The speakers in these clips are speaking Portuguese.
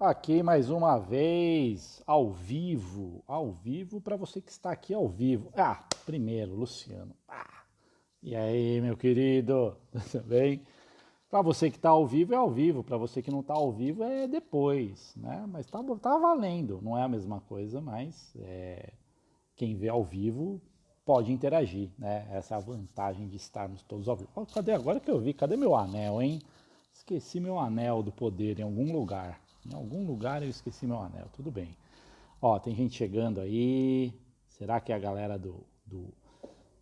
Aqui mais uma vez, ao vivo para você que está aqui ao vivo. Primeiro, Luciano. E aí, meu querido, tudo bem? Para você que está ao vivo é ao vivo, para você que não está ao vivo é depois, né? Mas tá valendo, não é a mesma coisa, mas quem vê ao vivo pode interagir, né? Essa é a vantagem de estarmos todos ao vivo. Cadê agora que eu vi? Cadê meu anel, hein? Esqueci meu anel do poder em algum lugar. Em algum lugar eu esqueci meu anel, tudo bem. Ó, tem gente chegando aí. Será que é a galera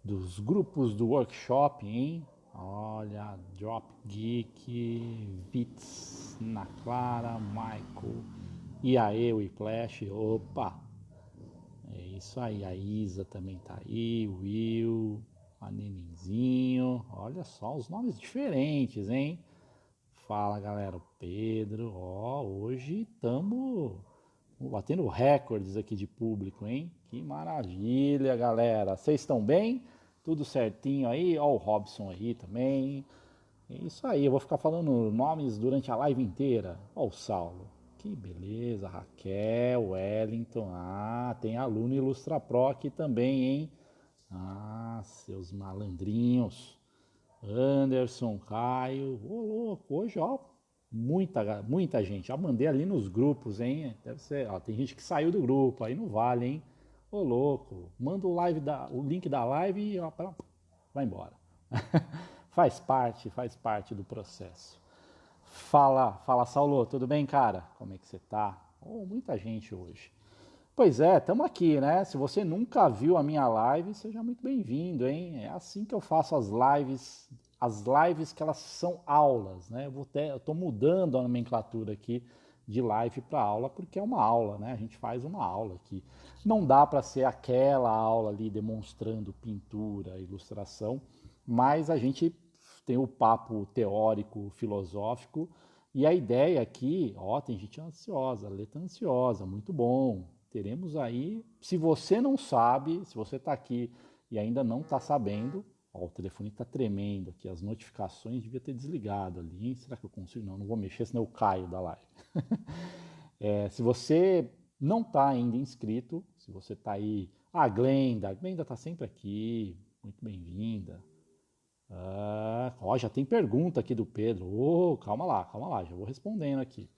dos grupos do workshop, hein? Olha, Drop Geek, Vitz, Na Clara, Michael, e aí, Whiplash, opa! É isso aí, a Isa também tá aí, o Will, a Nenenzinho, olha só os nomes diferentes, hein? Fala galera, o Pedro, hoje estamos batendo recordes aqui de público, hein? Que maravilha, galera. Vocês estão bem? Tudo certinho aí? Ó, o Robson aí também. É isso aí, eu vou ficar falando nomes durante a live inteira. Ó, o Saulo. Que beleza, Raquel, Wellington. Tem aluno Ilustra Pro aqui também, hein? Seus malandrinhos. Anderson, Caio, louco, hoje, ó, muita gente. Já mandei ali nos grupos, hein? Deve ser, ó, tem gente que saiu do grupo, aí não vale, hein? Ô, louco, manda o link da live e ó, vai embora. Faz parte do processo. Fala, Saulo, tudo bem, cara? Como é que você tá? Muita gente hoje. Pois é, estamos aqui, né? Se você nunca viu a minha live, seja muito bem-vindo, hein? É assim que eu faço as lives que elas são aulas, né? Eu tô mudando a nomenclatura aqui de live para aula, porque é uma aula, né? A gente faz uma aula aqui. Não dá para ser aquela aula ali demonstrando pintura, ilustração, mas a gente tem o papo teórico, filosófico, e a ideia aqui, ó, tem gente ansiosa, letra ansiosa, muito bom. Teremos aí, se você não sabe, se você está aqui e ainda não está sabendo, ó, o telefone está tremendo aqui, as notificações devia ter desligado ali, hein? Será que eu consigo? Não vou mexer, senão eu caio da live. Se você não está ainda inscrito, se você está aí, a Glenda está sempre aqui, muito bem-vinda. Já tem pergunta aqui do Pedro. Calma lá, já vou respondendo aqui.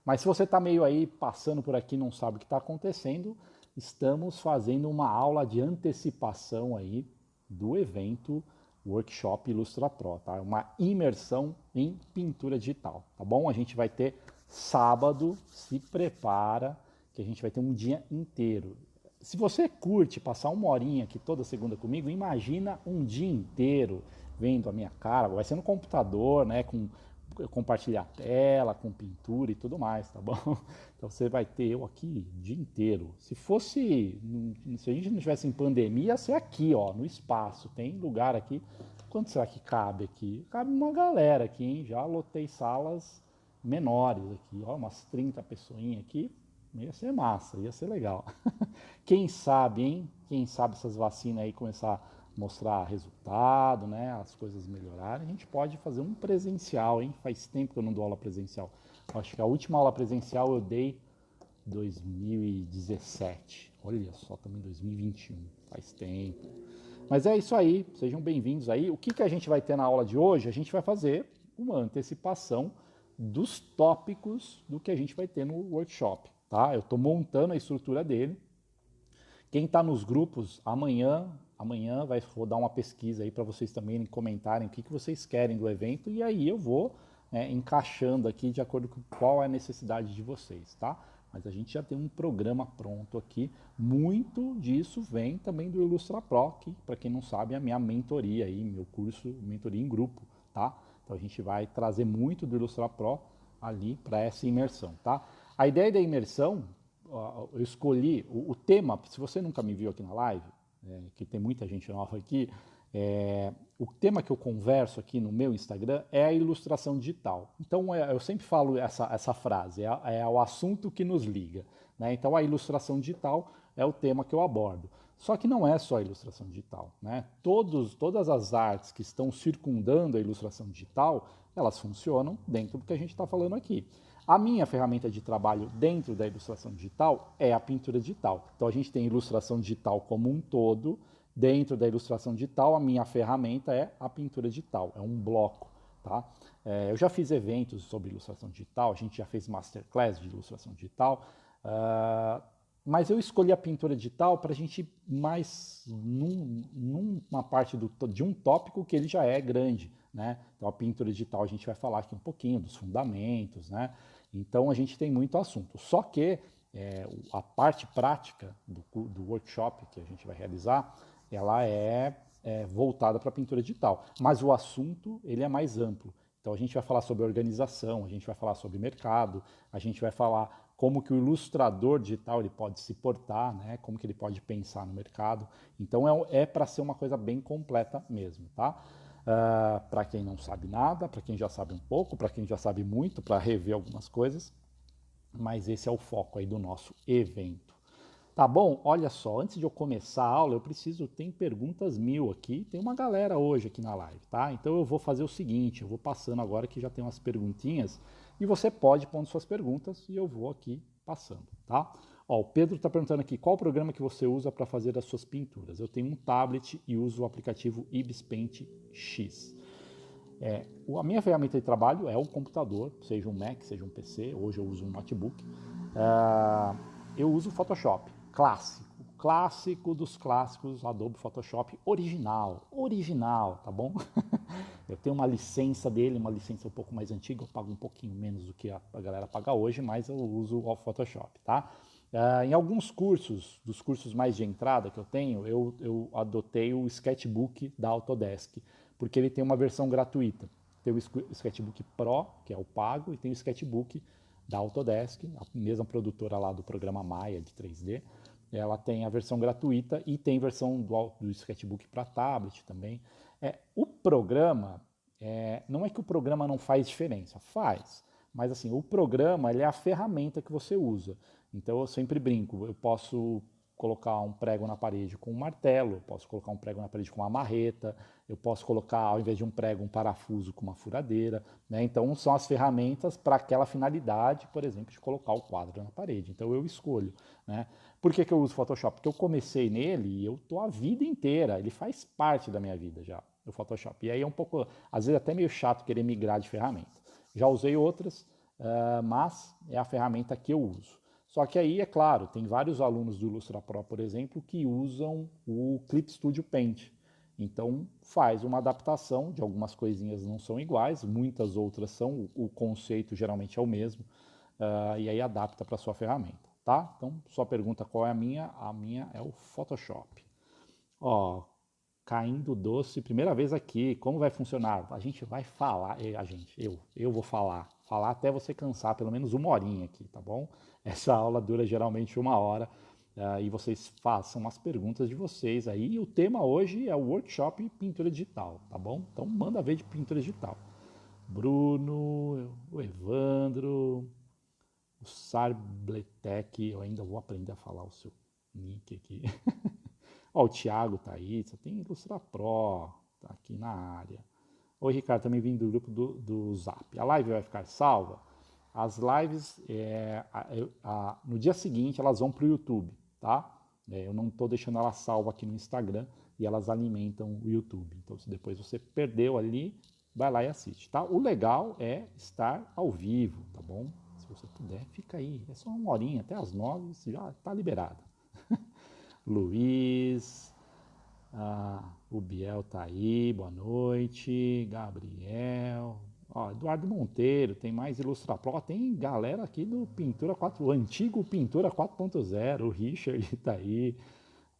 Mas se você está meio aí passando por aqui e não sabe o que está acontecendo, estamos fazendo uma aula de antecipação aí do evento Workshop Ilustra Pro, tá? Uma imersão em pintura digital, tá bom? A gente vai ter sábado, se prepara, que a gente vai ter um dia inteiro. Se você curte passar uma horinha aqui toda segunda comigo, imagina um dia inteiro vendo a minha cara, vai ser no computador, né, com compartilhar tela, com pintura e tudo mais, tá bom? Então você vai ter eu aqui o dia inteiro. Se a gente não tivesse em pandemia, ia ser aqui, ó, no espaço. Tem lugar aqui. Quanto será que cabe aqui? Cabe uma galera aqui, hein? Já lotei salas menores aqui, ó, umas 30 pessoinhas aqui. Ia ser massa, ia ser legal. Quem sabe, hein? Quem sabe essas vacinas aí começar a mostrar resultado, né? As coisas melhorarem, a gente pode fazer um presencial, hein? Faz tempo que eu não dou aula presencial. Acho que a última aula presencial eu dei 2017. Olha só, também 2021. Faz tempo. Mas é isso aí, sejam bem-vindos aí. O que a gente vai ter na aula de hoje? A gente vai fazer uma antecipação dos tópicos do que a gente vai ter no workshop, tá? Eu estou montando a estrutura dele. Quem está nos grupos, amanhã vai rodar uma pesquisa aí para vocês também comentarem o que vocês querem do evento e aí eu vou encaixando aqui de acordo com qual é a necessidade de vocês, tá? Mas a gente já tem um programa pronto aqui. Muito disso vem também do Ilustra Pro, que, para quem não sabe, é a minha mentoria aí, meu curso, mentoria em grupo, tá? Então a gente vai trazer muito do Ilustra Pro ali para essa imersão, tá? A ideia da imersão, eu escolhi o tema, se você nunca me viu aqui na live, que tem muita gente nova aqui, o tema que eu converso aqui no meu Instagram é a ilustração digital. Então eu sempre falo essa frase, é o assunto que nos liga, né? Então a ilustração digital é o tema que eu abordo. Só que não é só a ilustração digital, né? Todas as artes que estão circundando a ilustração digital, elas funcionam dentro do que a gente está falando aqui. A minha ferramenta de trabalho dentro da ilustração digital é a pintura digital. Então a gente tem ilustração digital como um todo. Dentro da ilustração digital, a minha ferramenta é a pintura digital, é um bloco. Tá? Eu já fiz eventos sobre ilustração digital, a gente já fez masterclass de ilustração digital, mas eu escolhi a pintura digital para a gente ir mais numa parte de um tópico que ele já é grande. Né? Então a pintura digital a gente vai falar aqui um pouquinho dos fundamentos, né? Então a gente tem muito assunto. Só que a parte prática do workshop que a gente vai realizar, ela é voltada para a pintura digital. Mas o assunto ele é mais amplo. Então a gente vai falar sobre organização, a gente vai falar sobre mercado, a gente vai falar como que o ilustrador digital ele pode se portar, né? Como que ele pode pensar no mercado. Então é para ser uma coisa bem completa mesmo, tá? Para quem não sabe nada, para quem já sabe um pouco, para quem já sabe muito, para rever algumas coisas. Mas esse é o foco aí do nosso evento. Tá bom? Olha só, antes de eu começar a aula, tem perguntas 1000 aqui, tem uma galera hoje aqui na live, tá? Então eu vou fazer o seguinte, eu vou passando agora que já tem umas perguntinhas, e você pode pondo suas perguntas e eu vou aqui passando, tá? Ó, o Pedro está perguntando aqui, qual programa que você usa para fazer as suas pinturas? Eu tenho um tablet e uso o aplicativo Ibis Paint X. A minha ferramenta de trabalho é o computador, seja um Mac, seja um PC, hoje eu uso um notebook. Eu uso o Photoshop, clássico dos clássicos, Adobe Photoshop original, tá bom? Eu tenho uma licença dele, uma licença um pouco mais antiga, eu pago um pouquinho menos do que a galera paga hoje, mas eu uso o Photoshop, tá? Em alguns cursos, dos cursos mais de entrada que eu tenho, eu adotei o Sketchbook da Autodesk, porque ele tem uma versão gratuita. Tem o Sketchbook Pro, que é o pago, e tem o Sketchbook da Autodesk, a mesma produtora lá do programa Maya de 3D. Ela tem a versão gratuita e tem versão do Sketchbook para tablet também. O programa, não é que o programa não faz diferença, faz. Mas assim, o programa ele é a ferramenta que você usa. Então eu sempre brinco, eu posso colocar um prego na parede com um martelo, eu posso colocar um prego na parede com uma marreta, eu posso colocar, ao invés de um prego, um parafuso com uma furadeira. Né? Então são as ferramentas para aquela finalidade, por exemplo, de colocar o quadro na parede. Então eu escolho. Né? Por que eu uso o Photoshop? Porque eu comecei nele e eu estou a vida inteira, ele faz parte da minha vida já, o Photoshop. E aí é um pouco, às vezes até meio chato querer migrar de ferramenta. Já usei outras, mas é a ferramenta que eu uso. Só que aí, é claro, tem vários alunos do Illustra Pro, por exemplo, que usam o Clip Studio Paint. Então faz uma adaptação de algumas coisinhas não são iguais, muitas outras são, o conceito geralmente é o mesmo, e aí adapta para a sua ferramenta, tá? Então, sua pergunta qual é a minha é o Photoshop. Ó, caindo doce, primeira vez aqui, como vai funcionar? A gente vai falar, eu vou falar até você cansar, pelo menos uma horinha aqui, tá bom? Essa aula dura geralmente uma hora, e vocês façam as perguntas de vocês aí. E o tema hoje é o workshop pintura digital, tá bom? Então manda ver de pintura digital. Bruno, o Evandro, o Sarbletec, eu ainda vou aprender a falar o seu nick aqui. Ó, o Thiago tá aí, você tem Ilustra Pro, tá aqui na área. Oi, Ricardo, também vim do grupo do Zap. A live vai ficar salva? As lives, no dia seguinte, elas vão para o YouTube, tá? Eu não estou deixando ela salva aqui no Instagram e elas alimentam o YouTube. Então, se depois você perdeu ali, vai lá e assiste, tá? O legal é estar ao vivo, tá bom? Se você puder, fica aí. É só uma horinha, até as 9, já está liberado. Luiz, o Biel tá aí, boa noite. Gabriel, ó, Eduardo Monteiro, tem mais Ilustra Pro, tem galera aqui do Pintura 4, o antigo Pintura 4.0, o Richard tá aí.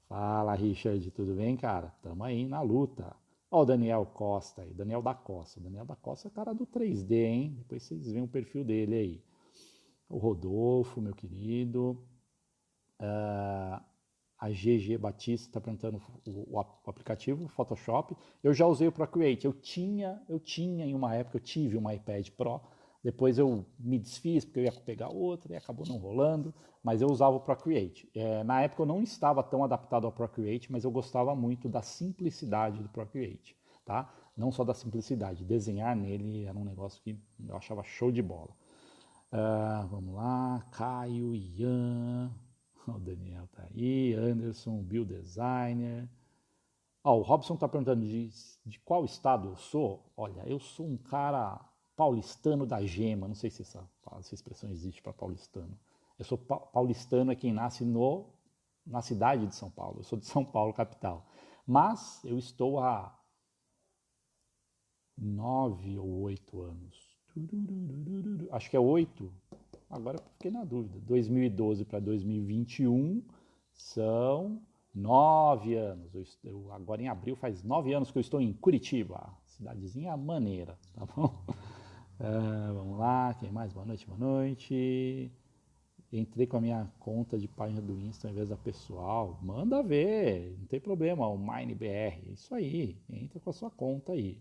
Fala, Richard, tudo bem, cara? Tamo aí na luta. Ó, o Daniel Costa aí, Daniel da Costa. Daniel da Costa é cara do 3D, hein? Depois vocês veem o perfil dele aí. O Rodolfo, meu querido. A GG Batista está perguntando o aplicativo, o Photoshop. Eu já usei o Procreate. Eu tinha em uma época, eu tive um iPad Pro. Depois eu me desfiz porque eu ia pegar outro e acabou não rolando. Mas eu usava o Procreate. Na época eu não estava tão adaptado ao Procreate, mas eu gostava muito da simplicidade do Procreate. Tá? Não só da simplicidade, desenhar nele era um negócio que eu achava show de bola. Vamos lá, Caio, Ian, o Daniel tá aí, Anderson, Bill Designer. O Robson está perguntando de qual estado eu sou. Olha, eu sou um cara paulistano da gema, não sei se essa expressão existe para paulistano. Eu sou paulistano é quem nasce na cidade de São Paulo, eu sou de São Paulo, capital. Mas eu estou há 9 ou 8 anos. Acho que é 8. Agora eu fiquei na dúvida. 2012 para 2021 são 9 anos. Agora em abril faz 9 anos que eu estou em Curitiba, cidadezinha maneira, tá bom? Vamos lá, quem mais? Boa noite, boa noite. Entrei com a minha conta de página do Insta ao invés da pessoal. Manda ver, não tem problema, o MineBR, isso aí, entra com a sua conta aí.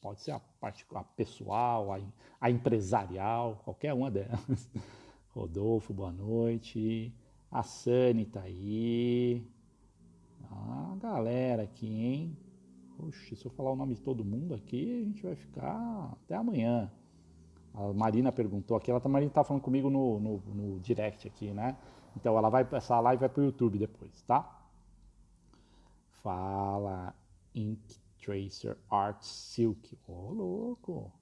Pode ser a pessoal, a empresarial, qualquer uma delas. Rodolfo, boa noite. A Sani tá aí. A galera aqui, hein? Oxe, se eu falar o nome de todo mundo aqui, a gente vai ficar até amanhã. A Marina perguntou aqui, a Marina tá falando comigo no direct aqui, né? Então essa live vai pro YouTube depois, tá? Fala Ink Tracer Art Silk. Ô, louco.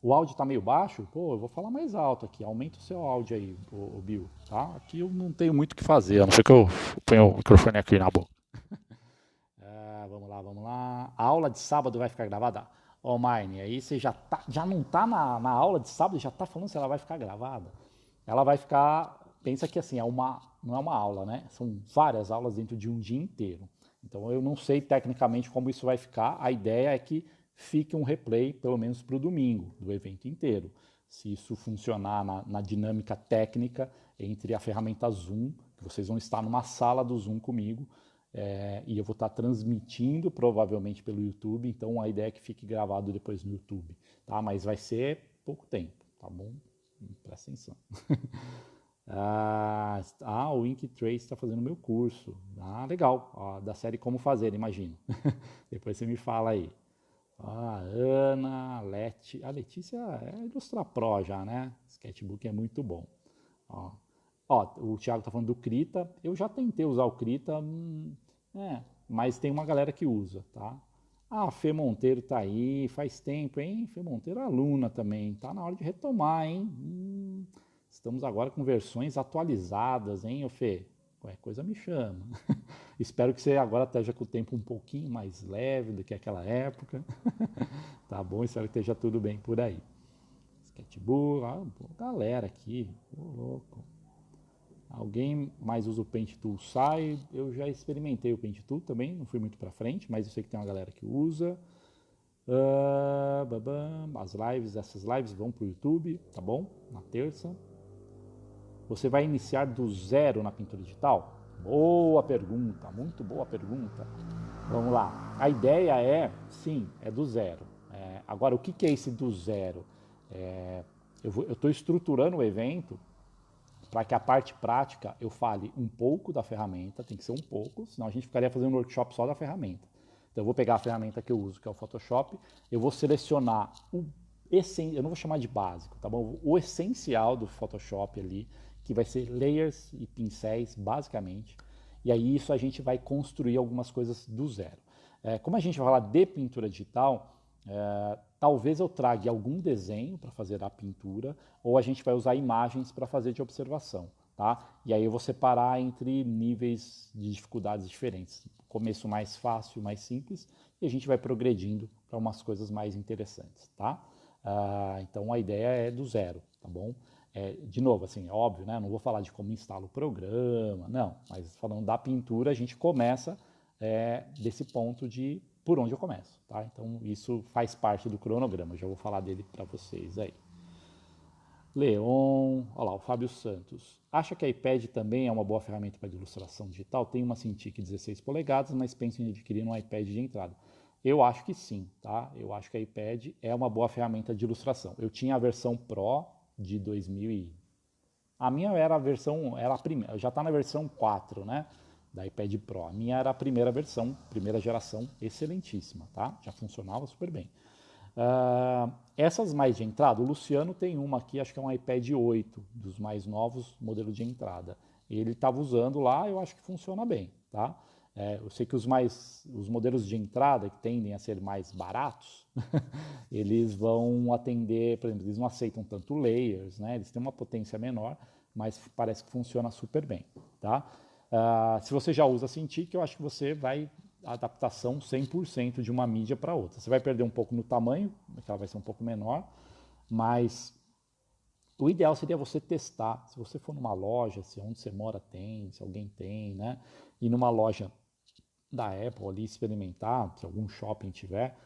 O áudio tá meio baixo? Pô, eu vou falar mais alto aqui. Aumenta o seu áudio aí, o Bill, tá? Aqui eu não tenho muito o que fazer, a não ser que eu ponha o microfone aqui na boca. Vamos lá, vamos lá. A aula de sábado vai ficar gravada? Ô, Mine, aí você já não tá na aula de sábado, já tá falando se ela vai ficar gravada? Ela vai ficar, pensa que assim, não é uma aula, né? São várias aulas dentro de um dia inteiro. Então eu não sei tecnicamente como isso vai ficar. A ideia é que fique um replay, pelo menos para o domingo, do evento inteiro. Se isso funcionar na dinâmica técnica entre a ferramenta Zoom, que vocês vão estar numa sala do Zoom comigo, e eu vou estar transmitindo provavelmente pelo YouTube, então a ideia é que fique gravado depois no YouTube, tá? Mas vai ser pouco tempo, tá bom? Presta atenção. O Ink Trace está fazendo meu curso. Legal, da série Como Fazer, imagino. Depois você me fala aí. A Ana, a Letícia é Ilustra Pro já, né? Sketchbook é muito bom. O Thiago tá falando do Krita. Eu já tentei usar o Krita, mas tem uma galera que usa, tá? A Fê Monteiro tá aí, faz tempo, hein? Fê Monteiro é aluna também, tá na hora de retomar, hein? Estamos agora com versões atualizadas, hein, ô Fê? Qualquer coisa me chama. Espero que você agora esteja com o tempo um pouquinho mais leve do que aquela época. Tá bom? Espero que esteja tudo bem por aí. Sketchbook, galera aqui, louco. Alguém mais usa o Paint Tool Sai? Eu já experimentei o Paint Tool também, não fui muito pra frente, mas eu sei que tem uma galera que usa. Essas lives vão pro YouTube, tá bom? Na terça. Você vai iniciar do zero na pintura digital? Boa pergunta, muito boa pergunta. Vamos lá. A ideia sim, é do zero. Agora, o que é esse do zero? Eu estou estruturando o evento para que a parte prática eu fale um pouco da ferramenta, tem que ser um pouco, senão a gente ficaria fazendo um workshop só da ferramenta. Então eu vou pegar a ferramenta que eu uso, que é o Photoshop, eu vou selecionar eu não vou chamar de básico, tá bom? O essencial do Photoshop ali, que vai ser layers e pincéis, basicamente. E aí isso a gente vai construir algumas coisas do zero. Como a gente vai falar de pintura digital, talvez eu traga algum desenho para fazer a pintura, ou a gente vai usar imagens para fazer de observação, tá? E aí eu vou separar entre níveis de dificuldades diferentes. Começo mais fácil, mais simples, e a gente vai progredindo para umas coisas mais interessantes, tá? Então a ideia é do zero, tá bom? De novo, assim, óbvio, né? Não vou falar de como instala o programa, não. Mas falando da pintura, a gente começa desse ponto de por onde eu começo, tá? Então isso faz parte do cronograma, eu já vou falar dele para vocês aí. Leon, olha lá, o Fábio Santos. Acha que a iPad também é uma boa ferramenta para ilustração digital? Tem uma Cintiq 16 polegadas, mas penso em adquirir um iPad de entrada. Eu acho que sim, tá? Eu acho que a iPad é uma boa ferramenta de ilustração. Eu tinha a versão Pro de 2000 A minha era a versão, era a primeira, já está na versão 4, né? Da iPad Pro. A minha era a primeira versão, primeira geração, excelentíssima, tá? Já funcionava super bem. Essas mais de entrada, o Luciano tem uma aqui, acho que é um iPad 8, dos mais novos, modelo de entrada. Ele estava usando lá, eu acho que funciona bem, tá? Eu sei que os modelos de entrada, que tendem a ser mais baratos, eles vão atender, por exemplo, eles não aceitam tanto layers, né? Eles têm uma potência menor, mas parece que funciona super bem, tá? Se você já usa Cintiq, eu acho que você vai adaptação 100% de uma mídia para outra. Você vai perder um pouco no tamanho, porque ela vai ser um pouco menor, mas o ideal seria você testar. Se você for numa loja, se onde você mora tem, se alguém tem, né? E numa loja da Apple ali experimentar, se algum shopping tiver,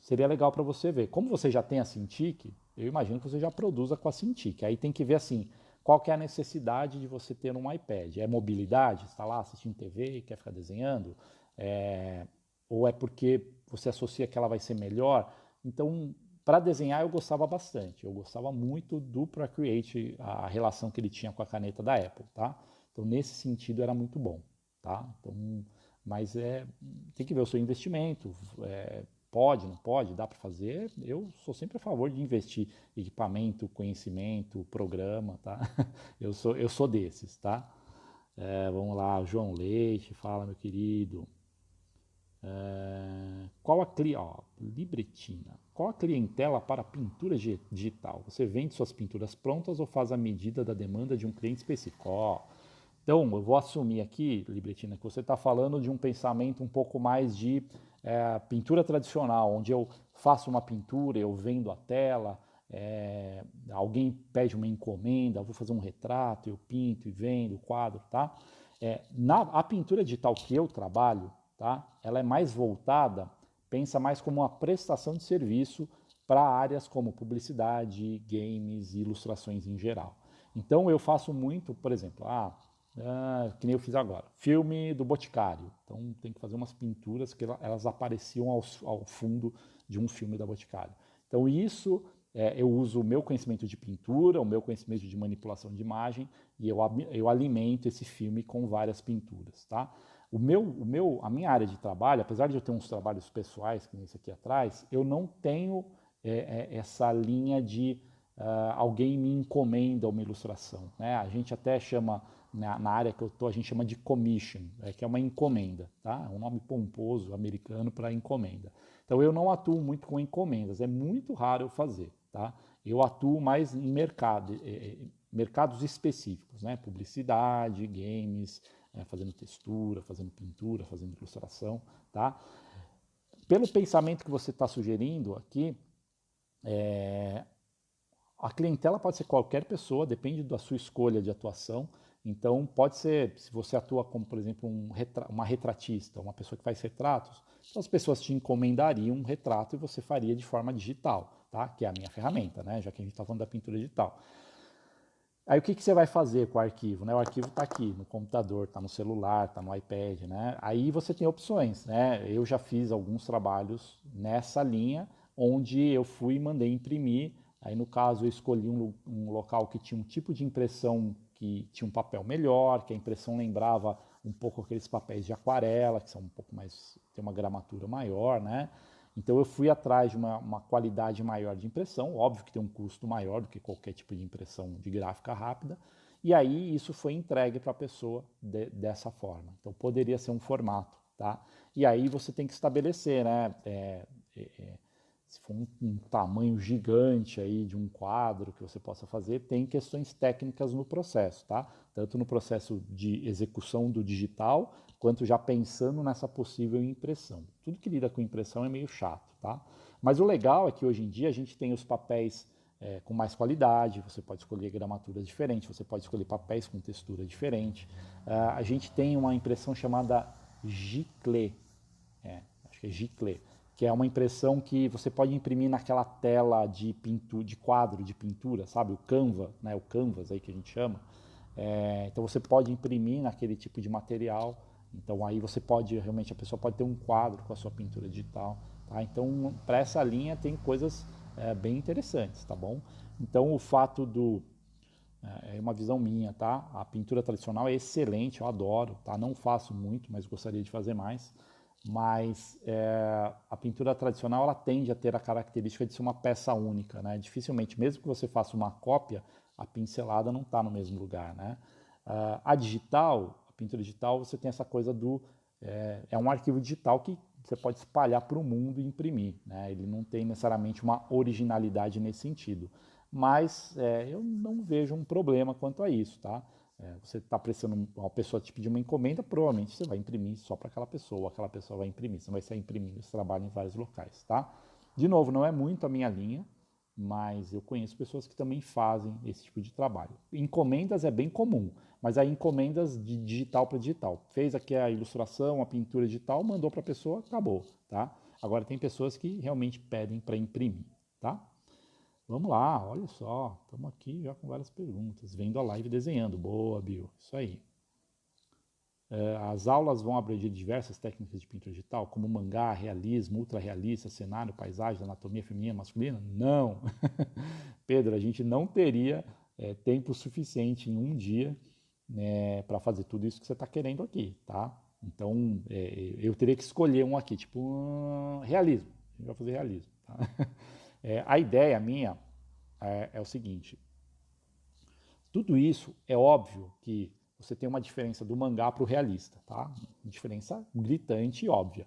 seria legal para você ver. Como você já tem a Cintiq, eu imagino que você já produza com a Cintiq. Aí tem que ver assim, qual que é a necessidade de você ter um iPad? É mobilidade? Está lá assistindo TV e quer ficar desenhando? Ou é porque você associa que ela vai ser melhor? Então, para desenhar eu gostava bastante. Eu gostava muito do Procreate, a relação que ele tinha com a caneta da Apple, tá? Então, nesse sentido, era muito bom, tá? Então, mas tem que ver o seu investimento. Pode, não pode, dá para fazer. Eu sou sempre a favor de investir em equipamento, conhecimento, programa, tá? Eu sou desses, tá? Vamos lá, João Leite, fala, meu querido. Libretina. Qual a clientela para pintura digital? Você vende suas pinturas prontas ou faz a medida da demanda de um cliente específico? Então, eu vou assumir aqui, Libretina, que você está falando de um pensamento um pouco mais de pintura tradicional, onde eu faço uma pintura, eu vendo a tela, alguém pede uma encomenda, eu vou fazer um retrato, eu pinto e vendo o quadro, tá? A pintura digital que eu trabalho, tá? Ela é mais voltada, pensa mais como uma prestação de serviço para áreas como publicidade, games e ilustrações em geral. Então eu faço muito, por exemplo, que nem eu fiz agora, filme do Boticário. Então tem que fazer umas pinturas que elas apareciam ao fundo de um filme da Boticário. Então isso eu uso o meu conhecimento de pintura, o meu conhecimento de manipulação de imagem e eu alimento esse filme com várias pinturas, tá? A minha área de trabalho, apesar de eu ter uns trabalhos pessoais, que nem esse aqui atrás, eu não tenho essa linha de alguém me encomenda uma ilustração, né? A gente até chama, na área que eu estou, a gente chama de commission, que é uma encomenda, tá? É um nome pomposo americano para encomenda. Então eu não atuo muito com encomendas, é muito raro eu fazer, tá? Eu atuo mais em mercados específicos, né? Publicidade, games, fazendo textura, fazendo pintura, fazendo ilustração, tá? Pelo pensamento que você está sugerindo aqui, a clientela pode ser qualquer pessoa, depende da sua escolha de atuação. Então, pode ser, se você atua como, por exemplo, uma retratista, uma pessoa que faz retratos, então as pessoas te encomendariam um retrato e você faria de forma digital, tá? Que é a minha ferramenta, né? Já que a gente está falando da pintura digital. Aí o que você vai fazer com o arquivo? Né? O arquivo está aqui no computador, está no celular, está no iPad. Né? Aí você tem opções. Né? Eu já fiz alguns trabalhos nessa linha, onde eu fui e mandei imprimir. Aí no caso eu escolhi um local que tinha um tipo de impressão que tinha um papel melhor, que a impressão lembrava um pouco aqueles papéis de aquarela, que são um pouco mais, tem uma gramatura maior, né? Então eu fui atrás de uma qualidade maior de impressão, óbvio que tem um custo maior do que qualquer tipo de impressão de gráfica rápida, e aí isso foi entregue para a pessoa dessa forma. Então poderia ser um formato, tá? E aí você tem que estabelecer, né? Se for um tamanho gigante aí de um quadro que você possa fazer, tem questões técnicas no processo, tá? Tanto no processo de execução do digital, quanto já pensando nessa possível impressão. Tudo que lida com impressão é meio chato, tá? Mas o legal é que hoje em dia a gente tem os papéis com mais qualidade, você pode escolher gramaturas diferentes, você pode escolher papéis com textura diferente. A gente tem uma impressão chamada Giclée, acho que é Giclée, que é uma impressão que você pode imprimir naquela tela de quadro de pintura, sabe? O Canva, né? O Canvas aí que a gente chama. Então você pode imprimir naquele tipo de material. Então aí você pode, realmente a pessoa pode ter um quadro com a sua pintura digital. Tá? Então para essa linha tem coisas bem interessantes, tá bom? Então o fato é uma visão minha, tá? A pintura tradicional é excelente, eu adoro, tá? Não faço muito, mas gostaria de fazer mais. mas a pintura tradicional ela tende a ter a característica de ser uma peça única, né? Dificilmente, mesmo que você faça uma cópia, a pincelada não está no mesmo lugar, né? A digital, a pintura digital, você tem essa coisa do é um arquivo digital que você pode espalhar para o mundo e imprimir, né? Ele não tem necessariamente uma originalidade nesse sentido, mas eu não vejo um problema quanto a isso, tá? Você está precisando, uma pessoa te pedir uma encomenda, provavelmente você vai imprimir só para aquela pessoa vai imprimir, você vai sair imprimindo esse trabalho em vários locais, tá? De novo, não é muito a minha linha, mas eu conheço pessoas que também fazem esse tipo de trabalho. Encomendas é bem comum, mas aí encomendas de digital para digital. Fez aqui a ilustração, a pintura digital, mandou para a pessoa, acabou, tá? Agora tem pessoas que realmente pedem para imprimir, tá? Vamos lá, olha só, estamos aqui já com várias perguntas, vendo a live desenhando. Boa, Bill, isso aí. As aulas vão abranger diversas técnicas de pintura digital, como mangá, realismo, ultra-realista, cenário, paisagem, anatomia feminina, masculina? Não! Pedro, a gente não teria tempo suficiente em um dia, né, para fazer tudo isso que você está querendo aqui, tá? Então, eu teria que escolher um aqui, tipo realismo. A gente vai fazer realismo. Tá? A ideia minha é o seguinte: tudo isso é óbvio que você tem uma diferença do mangá para o realista, tá? Uma diferença gritante e óbvia.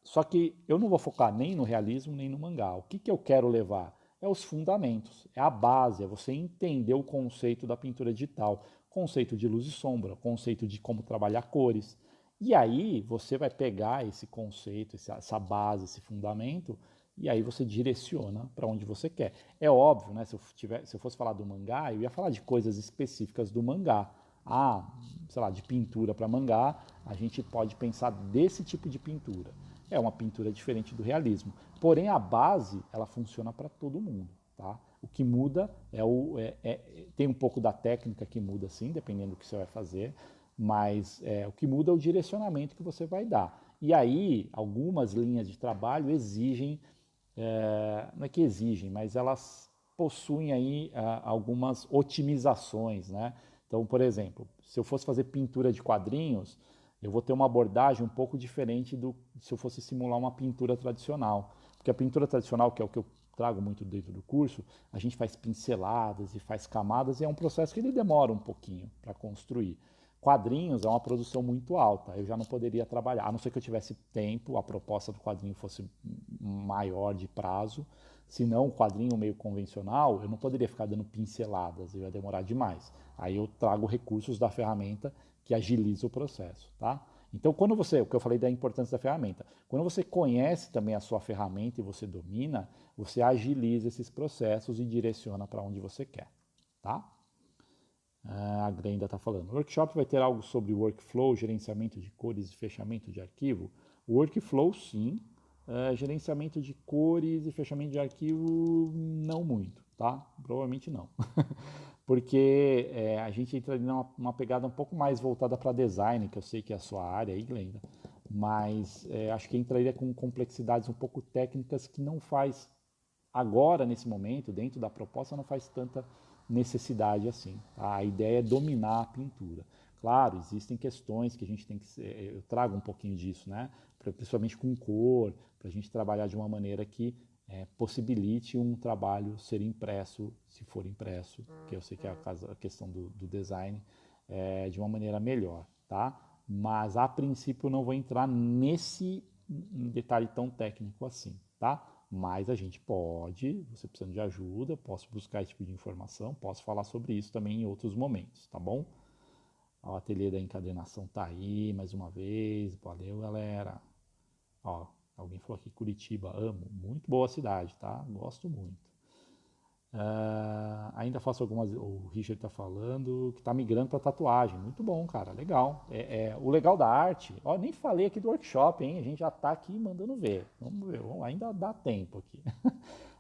Só que eu não vou focar nem no realismo nem no mangá. O que eu quero levar? É os fundamentos, é a base, é você entender o conceito da pintura digital, conceito de luz e sombra, conceito de como trabalhar cores. E aí você vai pegar esse conceito, essa base, esse fundamento, e aí você direciona para onde você quer. É óbvio, né? Se eu fosse falar do mangá, eu ia falar de coisas específicas do mangá. Sei lá, de pintura para mangá, a gente pode pensar desse tipo de pintura. É uma pintura diferente do realismo. Porém, a base, ela funciona para todo mundo, tá? O que muda tem um pouco da técnica que muda, sim, dependendo do que você vai fazer, mas o que muda é o direcionamento que você vai dar. E aí, algumas linhas de trabalho exigem, não é que exigem, mas elas possuem aí algumas otimizações, né? Então, por exemplo, se eu fosse fazer pintura de quadrinhos, eu vou ter uma abordagem um pouco diferente do se eu fosse simular uma pintura tradicional. Porque a pintura tradicional, que é o que eu trago muito dentro do curso, a gente faz pinceladas e faz camadas e é um processo que ele demora um pouquinho para construir. Quadrinhos é uma produção muito alta, eu já não poderia trabalhar, a não ser que eu tivesse tempo, a proposta do quadrinho fosse maior de prazo, senão o quadrinho meio convencional, eu não poderia ficar dando pinceladas, eu ia demorar demais. Aí eu trago recursos da ferramenta que agiliza o processo, tá? Então, quando você, o que eu falei da importância da ferramenta, quando você conhece também a sua ferramenta e você domina, você agiliza esses processos e direciona para onde você quer, tá? A Glenda está falando. O workshop vai ter algo sobre workflow, gerenciamento de cores e fechamento de arquivo? Workflow, sim. Gerenciamento de cores e fechamento de arquivo, não muito, tá? Provavelmente não. Porque a gente entra numa pegada um pouco mais voltada para design, que eu sei que é a sua área aí, Glenda, mas acho que entraria com complexidades um pouco técnicas que não faz agora, nesse momento, dentro da proposta, não faz tanta necessidade assim. Tá? A ideia é dominar a pintura. Claro, existem questões que a gente tem que. Eu trago um pouquinho disso, né? Principalmente com cor, para a gente trabalhar de uma maneira que possibilite um trabalho ser impresso, se for impresso, que eu sei que é a questão do design, de uma maneira melhor, tá? Mas a princípio eu não vou entrar nesse detalhe tão técnico assim, tá? Mas a gente pode, você precisando de ajuda, posso buscar esse tipo de informação, posso falar sobre isso também em outros momentos, tá bom? O ateliê da encadernação tá aí, mais uma vez, valeu galera. Ó, alguém falou aqui Curitiba, amo, muito boa cidade, tá? Gosto muito. Ainda faço algumas. O Richard está falando que está migrando para tatuagem. Muito bom, cara. Legal. O legal da arte. Ó, nem falei aqui do workshop, hein? A gente já está aqui mandando ver. Vamos ver. Ainda dá tempo aqui.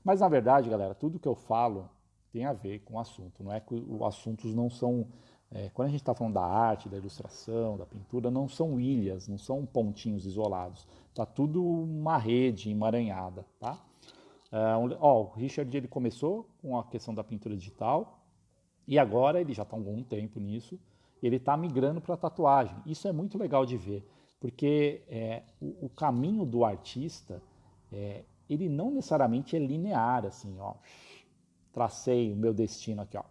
Mas na verdade, galera, tudo que eu falo tem a ver com o assunto. Não é que os assuntos não são. Quando a gente está falando da arte, da ilustração, da pintura, não são ilhas, não são pontinhos isolados. Tá tudo uma rede emaranhada, tá? O Richard ele começou com a questão da pintura digital e agora ele já está há algum tempo nisso. Ele está migrando para tatuagem. Isso é muito legal de ver. Porque o caminho do artista, ele não necessariamente é linear, assim, ó, tracei o meu destino aqui, ó,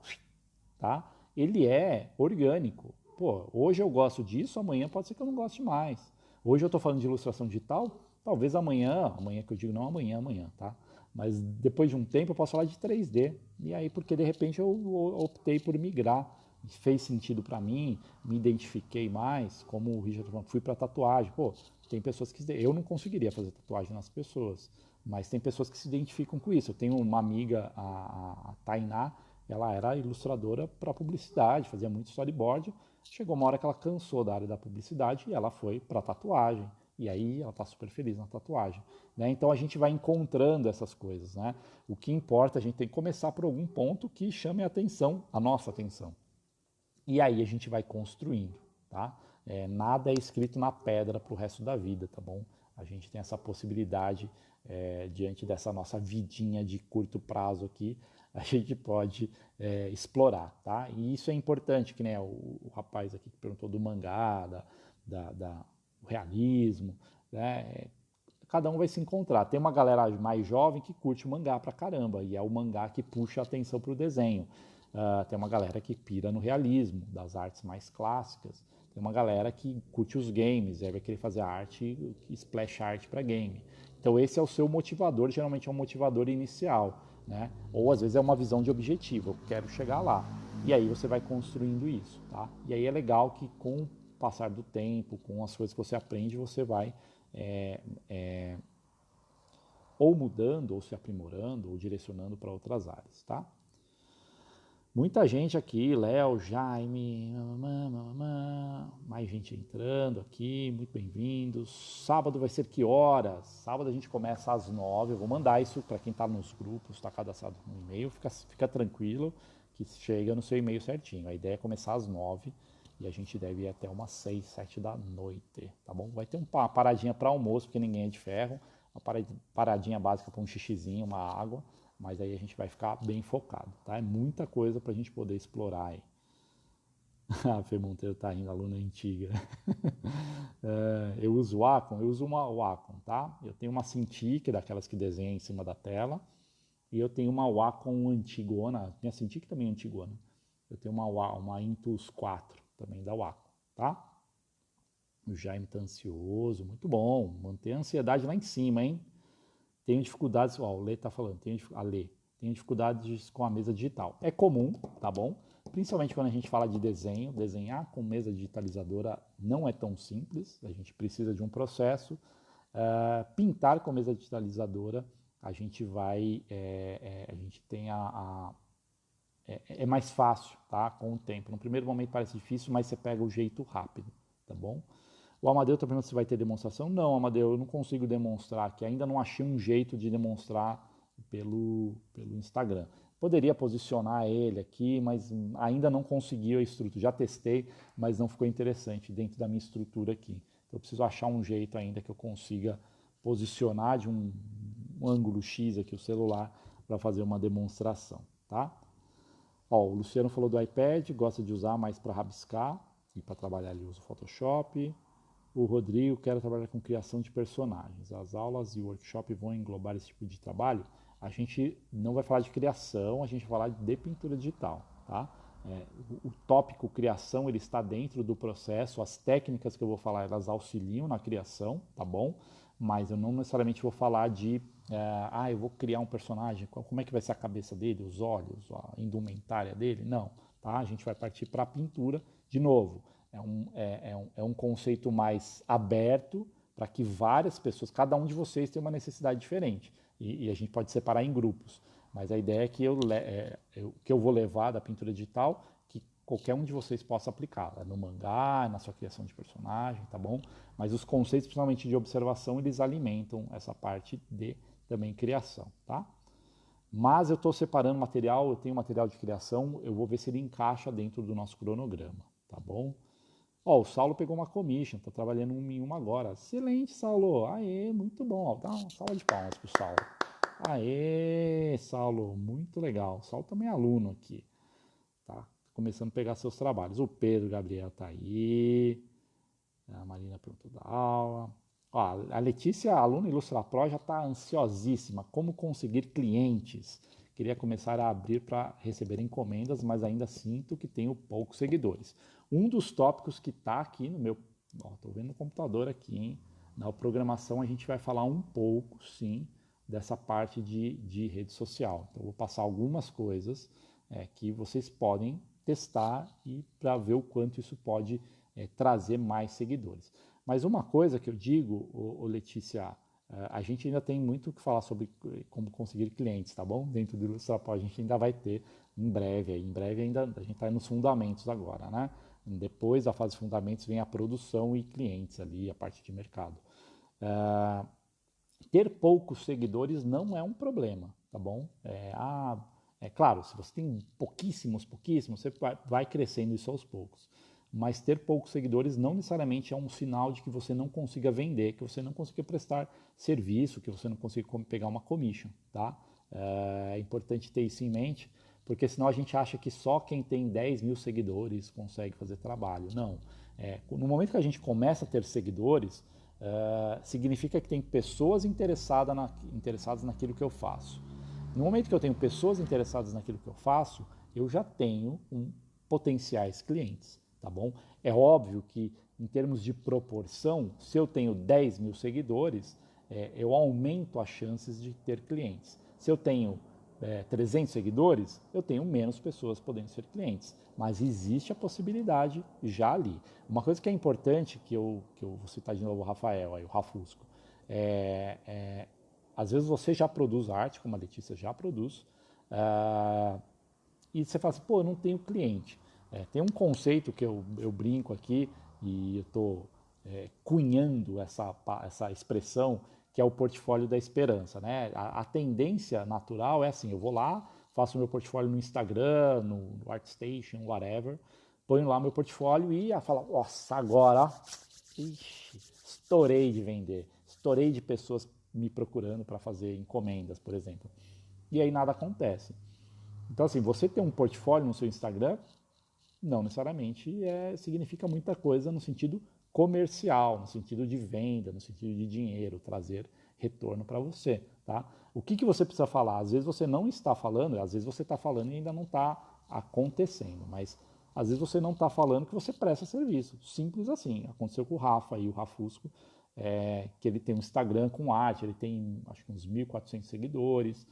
tá? Ele é orgânico. Pô, hoje eu gosto disso, amanhã pode ser que eu não goste mais. Hoje eu estou falando de ilustração digital, talvez amanhã que eu digo não amanhã, tá? Mas depois de um tempo eu posso falar de 3D. E aí, porque de repente eu optei por migrar, fez sentido para mim, me identifiquei mais, como o Richard falou, fui para tatuagem. Pô, tem pessoas que eu não conseguiria fazer tatuagem nas pessoas, mas tem pessoas que se identificam com isso. Eu tenho uma amiga, a Tainá, ela era ilustradora para publicidade, fazia muito storyboard. Chegou uma hora que ela cansou da área da publicidade e ela foi para tatuagem. E aí ela está super feliz na tatuagem. Né? Então a gente vai encontrando essas coisas. Né? O que importa, a gente tem que começar por algum ponto que chame a atenção, a nossa atenção. E aí a gente vai construindo. Tá? Nada é escrito na pedra para o resto da vida, tá bom? A gente tem essa possibilidade, diante dessa nossa vidinha de curto prazo aqui, a gente pode explorar, tá? E isso é importante, que né, o rapaz aqui que perguntou do mangá, do realismo, né? Cada um vai se encontrar. Tem uma galera mais jovem que curte o mangá pra caramba, e é o mangá que puxa a atenção pro desenho. Tem uma galera que pira no realismo, das artes mais clássicas. Tem uma galera que curte os games, vai querer fazer arte, splash art para game. Então esse é o seu motivador, geralmente é um motivador inicial, né? Ou às vezes é uma visão de objetivo, eu quero chegar lá. E aí você vai construindo isso, tá? E aí é legal que com o passar do tempo, com as coisas que você aprende, você vai ou mudando, ou se aprimorando, ou direcionando para outras áreas, tá? Muita gente aqui, Léo, Jaime, mais gente entrando aqui, muito bem-vindos. Sábado vai ser que horas? Sábado a gente começa às 9h, eu vou mandar isso para quem está nos grupos, está cadastrado no e-mail, fica tranquilo que chega no seu e-mail certinho. A ideia é começar às 9h e a gente deve ir até umas 6, 7 da noite, tá bom? Vai ter uma paradinha para almoço, porque ninguém é de ferro, uma paradinha básica para um xixizinho, uma água, mas aí a gente vai ficar bem focado, tá? É muita coisa para a gente poder explorar aí. A Fê Monteiro tá indo, aluna antiga. Eu uso o Wacom, eu uso uma Wacom, tá? Eu tenho uma Cintiq, daquelas que desenha em cima da tela, e eu tenho uma Wacom antigona, minha Cintiq também é antigona. Eu tenho uma Intuos 4 também da Wacom, tá? O Jaime tá ansioso, muito bom, manter a ansiedade lá em cima, hein? Tenho dificuldades, ó, o Lê tá falando, tenho dificuldades com a mesa digital. É comum, tá bom? Principalmente quando a gente fala de desenho, desenhar com mesa digitalizadora não é tão simples, a gente precisa de um processo. Pintar com mesa digitalizadora, a gente vai, a gente tem é mais fácil, tá? Com o tempo. No primeiro momento parece difícil, mas você pega o jeito rápido, tá bom? O Amadeu está perguntando se vai ter demonstração. Não, Amadeu, eu não consigo demonstrar aqui. Ainda não achei um jeito de demonstrar pelo Instagram. Poderia posicionar ele aqui, mas ainda não consegui a estrutura. Já testei, mas não ficou interessante dentro da minha estrutura aqui. Então eu preciso achar um jeito ainda que eu consiga posicionar de um ângulo X aqui o celular para fazer uma demonstração, tá? Ó, o Luciano falou do iPad, gosta de usar mais para rabiscar e para trabalhar ele usa o Photoshop. O Rodrigo quer trabalhar com criação de personagens. As aulas e o workshop vão englobar esse tipo de trabalho? A gente não vai falar de criação, a gente vai falar de pintura digital, tá? O tópico criação ele está dentro do processo, as técnicas que eu vou falar elas auxiliam na criação, tá bom? Mas eu não necessariamente vou falar de eu vou criar um personagem, como é que vai ser a cabeça dele, os olhos, a indumentária dele, não, tá? A gente vai partir para a pintura, de novo, é um conceito mais aberto para que várias pessoas, cada um de vocês tem uma necessidade diferente e a gente pode separar em grupos. Mas a ideia é que que eu vou levar da pintura digital, que qualquer um de vocês possa aplicar, no mangá, na sua criação de personagem, tá bom? Mas os conceitos, principalmente de observação, eles alimentam essa parte de também criação, tá? Mas eu estou separando material, eu tenho material de criação, eu vou ver se ele encaixa dentro do nosso cronograma, tá bom? Ó, o Saulo pegou uma commission, tá trabalhando em uma agora. Excelente, Saulo. Aê, muito bom. Ó, dá uma salva de palmas pro Saulo. Aê, Saulo, muito legal. O Saulo também é aluno aqui, tá? Começando a pegar seus trabalhos. O Pedro Gabriel tá aí. A Marina perguntou da aula. Ó, a Letícia, aluna Ilustra Pro, já está ansiosíssima. Como conseguir clientes? Queria começar a abrir para receber encomendas, mas ainda sinto que tenho poucos seguidores. Um dos tópicos que está aqui no meu... Estou vendo no computador aqui, hein? Na programação a gente vai falar um pouco, sim, dessa parte de rede social. Então, eu vou passar algumas coisas que vocês podem testar e para ver o quanto isso pode trazer mais seguidores. Mas uma coisa que eu digo, Letícia, a gente ainda tem muito o que falar sobre como conseguir clientes, tá bom? Dentro do IlustraPro a gente ainda vai ter em breve ainda a gente está nos fundamentos agora, né? Depois da fase de fundamentos vem a produção e clientes ali, a parte de mercado. Ter poucos seguidores não é um problema, tá bom? É claro, se você tem pouquíssimos, você vai crescendo isso aos poucos. Mas ter poucos seguidores não necessariamente é um sinal de que você não consiga vender, que você não consiga prestar serviço, que você não consiga pegar uma commission, tá? É importante ter isso em mente, porque senão a gente acha que só quem tem 10 mil seguidores consegue fazer trabalho. Não. No momento que a gente começa a ter seguidores, significa que tem pessoas interessadas naquilo que eu faço. No momento que eu tenho pessoas interessadas naquilo que eu faço, eu já tenho potenciais clientes, tá bom? É óbvio que, em termos de proporção, se eu tenho 10 mil seguidores, eu aumento as chances de ter clientes. Se eu tenho 300 seguidores, eu tenho menos pessoas podendo ser clientes. Mas existe a possibilidade já ali. Uma coisa que é importante, que eu vou citar de novo o Rafael, aí, o Rafusco, às vezes você já produz arte, como a Letícia já produz, e você fala assim, pô, eu não tenho cliente. Tem um conceito que eu brinco aqui, e eu estou cunhando essa expressão, que é o portfólio da esperança, né? A tendência natural é assim, eu vou lá, faço meu portfólio no Instagram, no ArtStation, whatever, ponho lá meu portfólio e falo, nossa, agora, ixi, estourei de vender, estourei de pessoas me procurando para fazer encomendas, por exemplo. E aí nada acontece. Então, assim, você ter um portfólio no seu Instagram não necessariamente significa muita coisa no sentido comercial, no sentido de venda, no sentido de dinheiro, trazer retorno para você. Tá? O que você precisa falar? Às vezes você não está falando, às vezes você está falando e ainda não está acontecendo, mas às vezes você não está falando que você presta serviço. Simples assim. Aconteceu com o Rafa e o Rafusco, que ele tem um Instagram com arte, ele tem acho que uns 1.400 seguidores,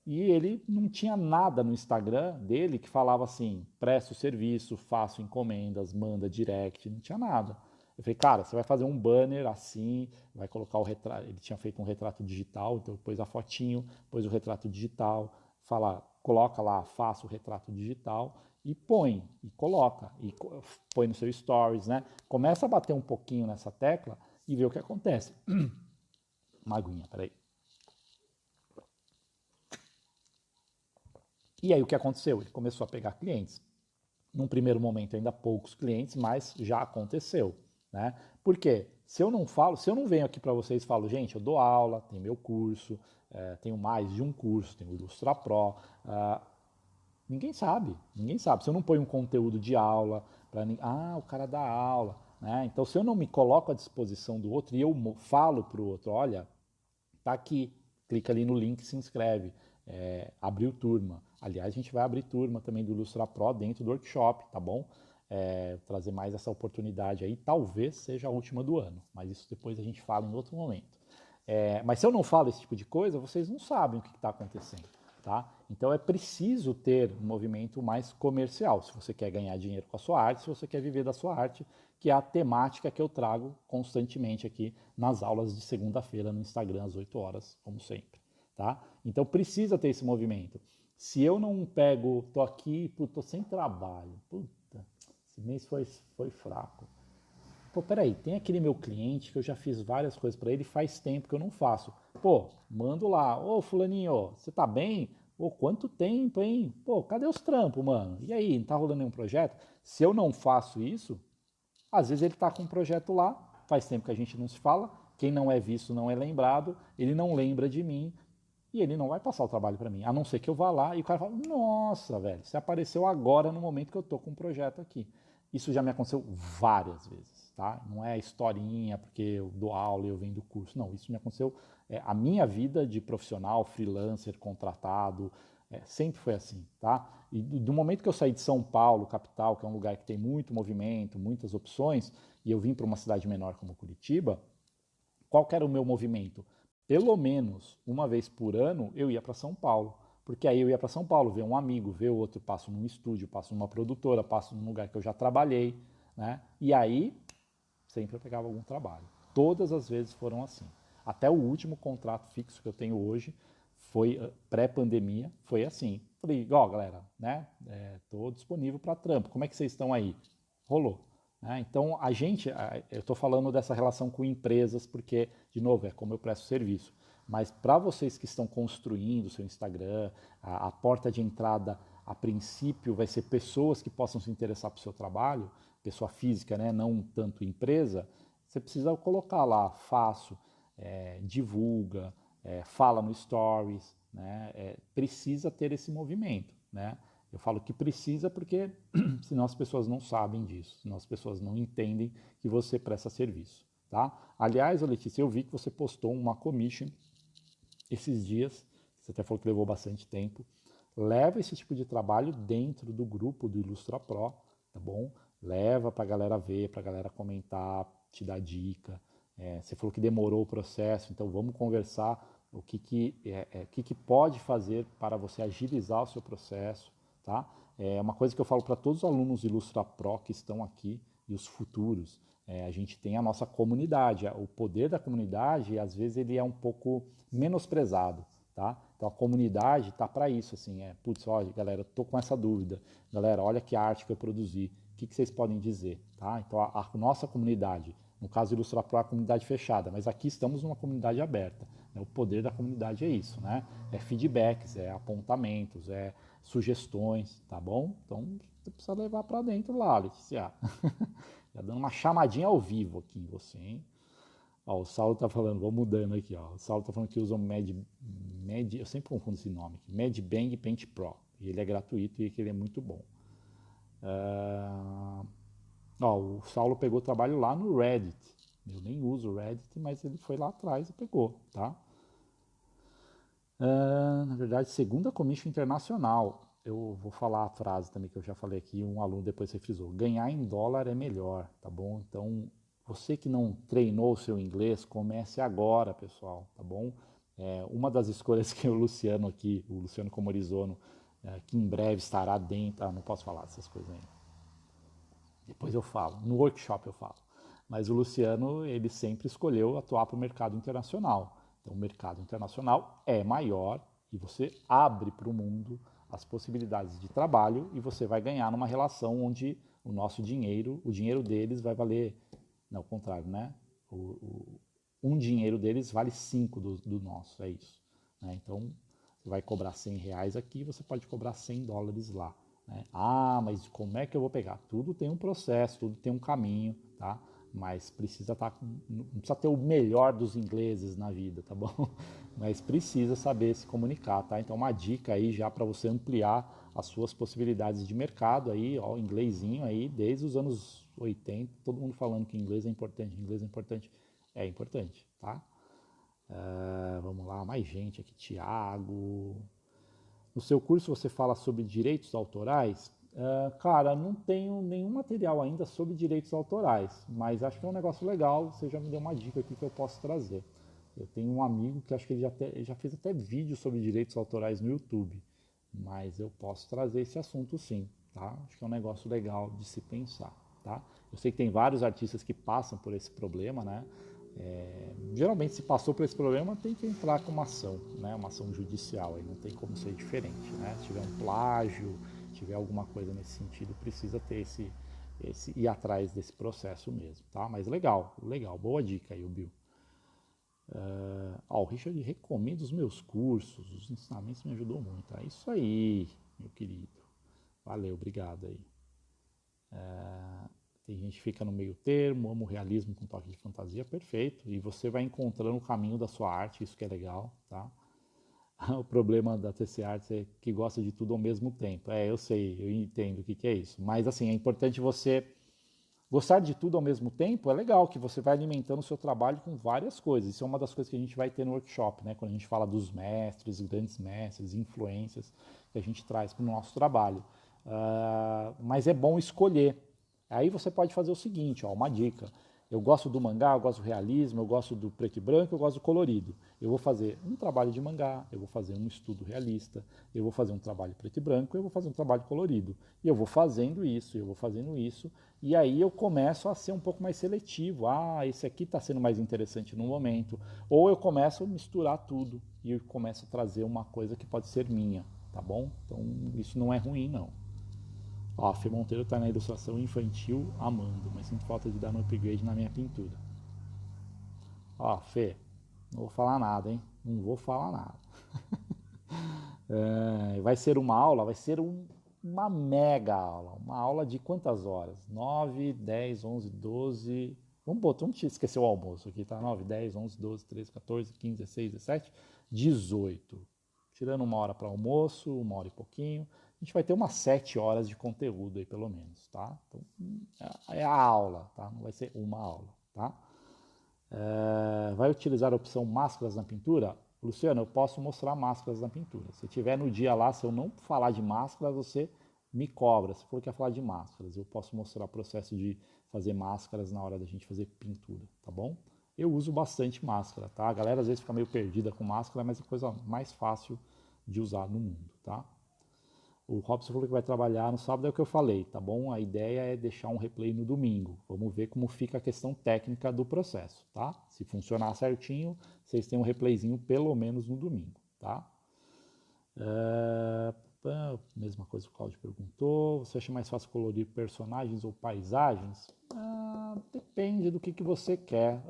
e ele não tinha nada no Instagram dele que falava assim, presto serviço, faço encomendas, manda direct, não tinha nada. Eu falei, cara, você vai fazer um banner assim, vai colocar o retrato, ele tinha feito um retrato digital, então pôs a fotinho, pôs o retrato digital, coloca lá, faça o retrato digital e põe, e coloca, e põe no seu stories, né? Começa a bater um pouquinho nessa tecla e ver o que acontece. Uma aguinha, peraí. E aí o que aconteceu? Ele começou a pegar clientes. Num primeiro momento ainda poucos clientes, mas já aconteceu. Né? Por quê? Se eu não falo, se eu não venho aqui para vocês e falo, gente, eu dou aula, tenho meu curso, tenho mais de um curso, tenho o Ilustra Pro, ninguém sabe, ninguém sabe. Se eu não ponho um conteúdo de aula, o cara dá aula. Né? Então, se eu não me coloco à disposição do outro e eu falo para o outro, olha, tá aqui, clica ali no link e se inscreve. Abriu turma. Aliás, a gente vai abrir turma também do Ilustra Pro dentro do workshop, tá bom? Trazer mais essa oportunidade aí, talvez seja a última do ano, mas isso depois a gente fala em outro momento. Mas se eu não falo esse tipo de coisa, vocês não sabem o que está acontecendo. Tá? Então é preciso ter um movimento mais comercial, se você quer ganhar dinheiro com a sua arte, se você quer viver da sua arte, que é a temática que eu trago constantemente aqui nas aulas de segunda-feira no Instagram, às 8 horas, como sempre. Tá? Então precisa ter esse movimento. Se eu não pego, tô aqui, tô sem trabalho, puta, esse mês foi fraco. Pô, peraí, tem aquele meu cliente que eu já fiz várias coisas para ele, faz tempo que eu não faço. Pô, mando lá, ô fulaninho, você tá bem? Pô, quanto tempo, hein? Pô, cadê os trampos, mano? E aí, não tá rolando nenhum projeto? Se eu não faço isso, às vezes ele tá com um projeto lá, faz tempo que a gente não se fala, quem não é visto não é lembrado, ele não lembra de mim, e ele não vai passar o trabalho para mim, a não ser que eu vá lá e o cara fala, nossa, velho, você apareceu agora no momento que eu tô com um projeto aqui. Isso já me aconteceu várias vezes. tá? Não é historinha porque eu dou aula e eu vendo curso. Não, isso me aconteceu. A minha vida de profissional, freelancer, contratado, sempre foi assim, tá? E do momento que eu saí de São Paulo, capital, que é um lugar que tem muito movimento, muitas opções, e eu vim para uma cidade menor como Curitiba, qual que era o meu movimento? Pelo menos uma vez por ano eu ia para São Paulo. Porque aí eu ia para São Paulo ver um amigo, ver outro, passo num estúdio, passo numa produtora, passo num lugar que eu já trabalhei, né? E aí sempre eu pegava algum trabalho. Todas as vezes foram assim. Até o último contrato fixo que eu tenho hoje foi pré-pandemia, foi assim. Falei, ó, galera, né? Tô disponível para trampo. Como é que vocês estão aí? Rolou. Né? Então a gente, eu estou falando dessa relação com empresas porque, de novo, é como eu presto serviço. Mas para vocês que estão construindo o seu Instagram, a porta de entrada, a princípio, vai ser pessoas que possam se interessar pelo seu trabalho, pessoa física, né, não tanto empresa, você precisa colocar lá, faço, divulga, fala no stories, né, precisa ter esse movimento. Né? Eu falo que precisa porque senão as pessoas não sabem disso, senão as pessoas não entendem que você presta serviço. Tá? Aliás, Letícia, eu vi que você postou uma commission esses dias, você até falou que levou bastante tempo. Leva esse tipo de trabalho dentro do grupo do Ilustra Pro, tá bom? Leva para a galera ver, para a galera comentar, te dar dica. Você falou que demorou o processo, então vamos conversar o que pode fazer para você agilizar o seu processo, tá? É uma coisa que eu falo para todos os alunos Ilustra Pro que estão aqui e os futuros. A gente tem a nossa comunidade, o poder da comunidade, às vezes ele é um pouco menosprezado, tá? Então a comunidade tá para isso, assim, putz, olha, galera, tô com essa dúvida, galera, olha que arte que eu produzi, o que vocês podem dizer, tá? Então a nossa comunidade, no caso Ilustra Pro é a comunidade fechada, mas aqui estamos numa comunidade aberta, né? O poder da comunidade é isso, né? É feedbacks, é apontamentos, é sugestões, tá bom? Então você precisa levar para dentro lá, Letícia. Já dando uma chamadinha ao vivo aqui em você, hein? Ó, o Saulo tá falando, vou mudando aqui, ó. O Saulo tá falando que usa o eu sempre confundo esse nome aqui, MadBang Paint Pro. E ele é gratuito e que ele é muito bom. Ó, o Saulo pegou trabalho lá no Reddit. Eu nem uso o Reddit, mas ele foi lá atrás e pegou, tá? Na verdade, segunda commission internacional. Eu vou falar a frase também que eu já falei aqui, um aluno depois refrisou. Ganhar em dólar é melhor, tá bom? Então, você que não treinou o seu inglês, comece agora, pessoal, tá bom? Uma das escolhas que o Luciano aqui, o Luciano Comorizono, que em breve estará dentro... Ah, não posso falar essas coisas ainda. Depois eu falo, no workshop eu falo. Mas o Luciano, ele sempre escolheu atuar para o mercado internacional. Então, o mercado internacional é maior e você abre para o mundo as possibilidades de trabalho e você vai ganhar numa relação onde o nosso dinheiro, o dinheiro deles vai valer, não, ao contrário, né? Um dinheiro deles vale 5 do nosso, é isso. Né? Então, você vai cobrar R$ 100 aqui, você pode cobrar US$ 100 lá. Né? Ah, mas como é que eu vou pegar? Tudo tem um processo, tudo tem um caminho, tá? Mas precisa estar não precisa ter o melhor dos ingleses na vida, tá bom? Mas precisa saber se comunicar, tá? Então uma dica aí já para você ampliar as suas possibilidades de mercado aí, ó, inglesinho aí desde os anos 80, todo mundo falando que inglês é importante, tá? Vamos lá, mais gente aqui, Thiago. No seu curso você fala sobre direitos autorais? Cara, não tenho nenhum material ainda sobre direitos autorais, mas acho que é um negócio legal, você já me deu uma dica aqui que eu posso trazer. Eu tenho um amigo que acho que ele já fez até vídeo sobre direitos autorais no YouTube, mas eu posso trazer esse assunto sim, tá? Acho que é um negócio legal de se pensar, tá? Eu sei que tem vários artistas que passam por esse problema, né? Geralmente se passou por esse problema tem que entrar com uma ação, né? Uma ação judicial, aí não tem como ser diferente, né? Se tiver um plágio, tiver alguma coisa nesse sentido, precisa ter esse ir atrás desse processo mesmo, tá? Mas legal, boa dica aí, o Bill. O Richard recomenda os meus cursos, os ensinamentos me ajudou muito. É isso aí, meu querido. Valeu, obrigado aí. Tem gente que fica no meio termo, ama o realismo com toque de fantasia, perfeito. E você vai encontrando o caminho da sua arte, isso que é legal, tá? O problema da TC Arts é que gosta de tudo ao mesmo tempo. Eu sei, eu entendo o que é isso. Mas assim, é importante você Gostar de tudo ao mesmo tempo é legal, que você vai alimentando o seu trabalho com várias coisas. Isso é uma das coisas que a gente vai ter no workshop, né? Quando a gente fala dos mestres, grandes mestres, influências que a gente traz para o nosso trabalho. Mas é bom escolher. Aí você pode fazer o seguinte, ó, uma dica. Eu gosto do mangá, eu gosto do realismo, eu gosto do preto e branco, eu gosto do colorido. Eu vou fazer um trabalho de mangá, eu vou fazer um estudo realista, eu vou fazer um trabalho preto e branco, eu vou fazer um trabalho colorido. E eu vou fazendo isso, eu vou fazendo isso, e aí eu começo a ser um pouco mais seletivo. Ah, esse aqui está sendo mais interessante no momento. Ou eu começo a misturar tudo e eu começo a trazer uma coisa que pode ser minha, tá bom? Então isso não é ruim, não. Ó, a Fê Monteiro está na ilustração infantil amando, mas sinto falta de dar um upgrade na minha pintura. Ó, Fê, não vou falar nada, hein? Não vou falar nada. Vai ser uma aula, vai ser uma mega aula. Uma aula de quantas horas? 9, 10, 11, 12. Vamos esquecer o almoço aqui, tá? 9, 10, 11, 12, 13, 14, 15, 16, 17, 18. Tirando uma hora para almoço, uma hora e pouquinho. A gente vai ter umas 7 horas de conteúdo aí, pelo menos, tá? Então, é a aula, tá? Não vai ser uma aula, tá? Vai utilizar a opção máscaras na pintura? Luciano, eu posso mostrar máscaras na pintura. Se tiver no dia lá, se eu não falar de máscaras, você me cobra. Se for que quer falar de máscaras, eu posso mostrar o processo de fazer máscaras na hora da gente fazer pintura, tá bom? Eu uso bastante máscara, tá? A galera às vezes fica meio perdida com máscara, mas é a coisa mais fácil de usar no mundo, tá? O Robson falou que vai trabalhar no sábado, é o que eu falei, tá bom? A ideia é deixar um replay no domingo. Vamos ver como fica a questão técnica do processo, tá? Se funcionar certinho, vocês têm um replayzinho pelo menos no domingo, tá? Mesma coisa que o Claudio perguntou. Você acha mais fácil colorir personagens ou paisagens? Depende do que você quer,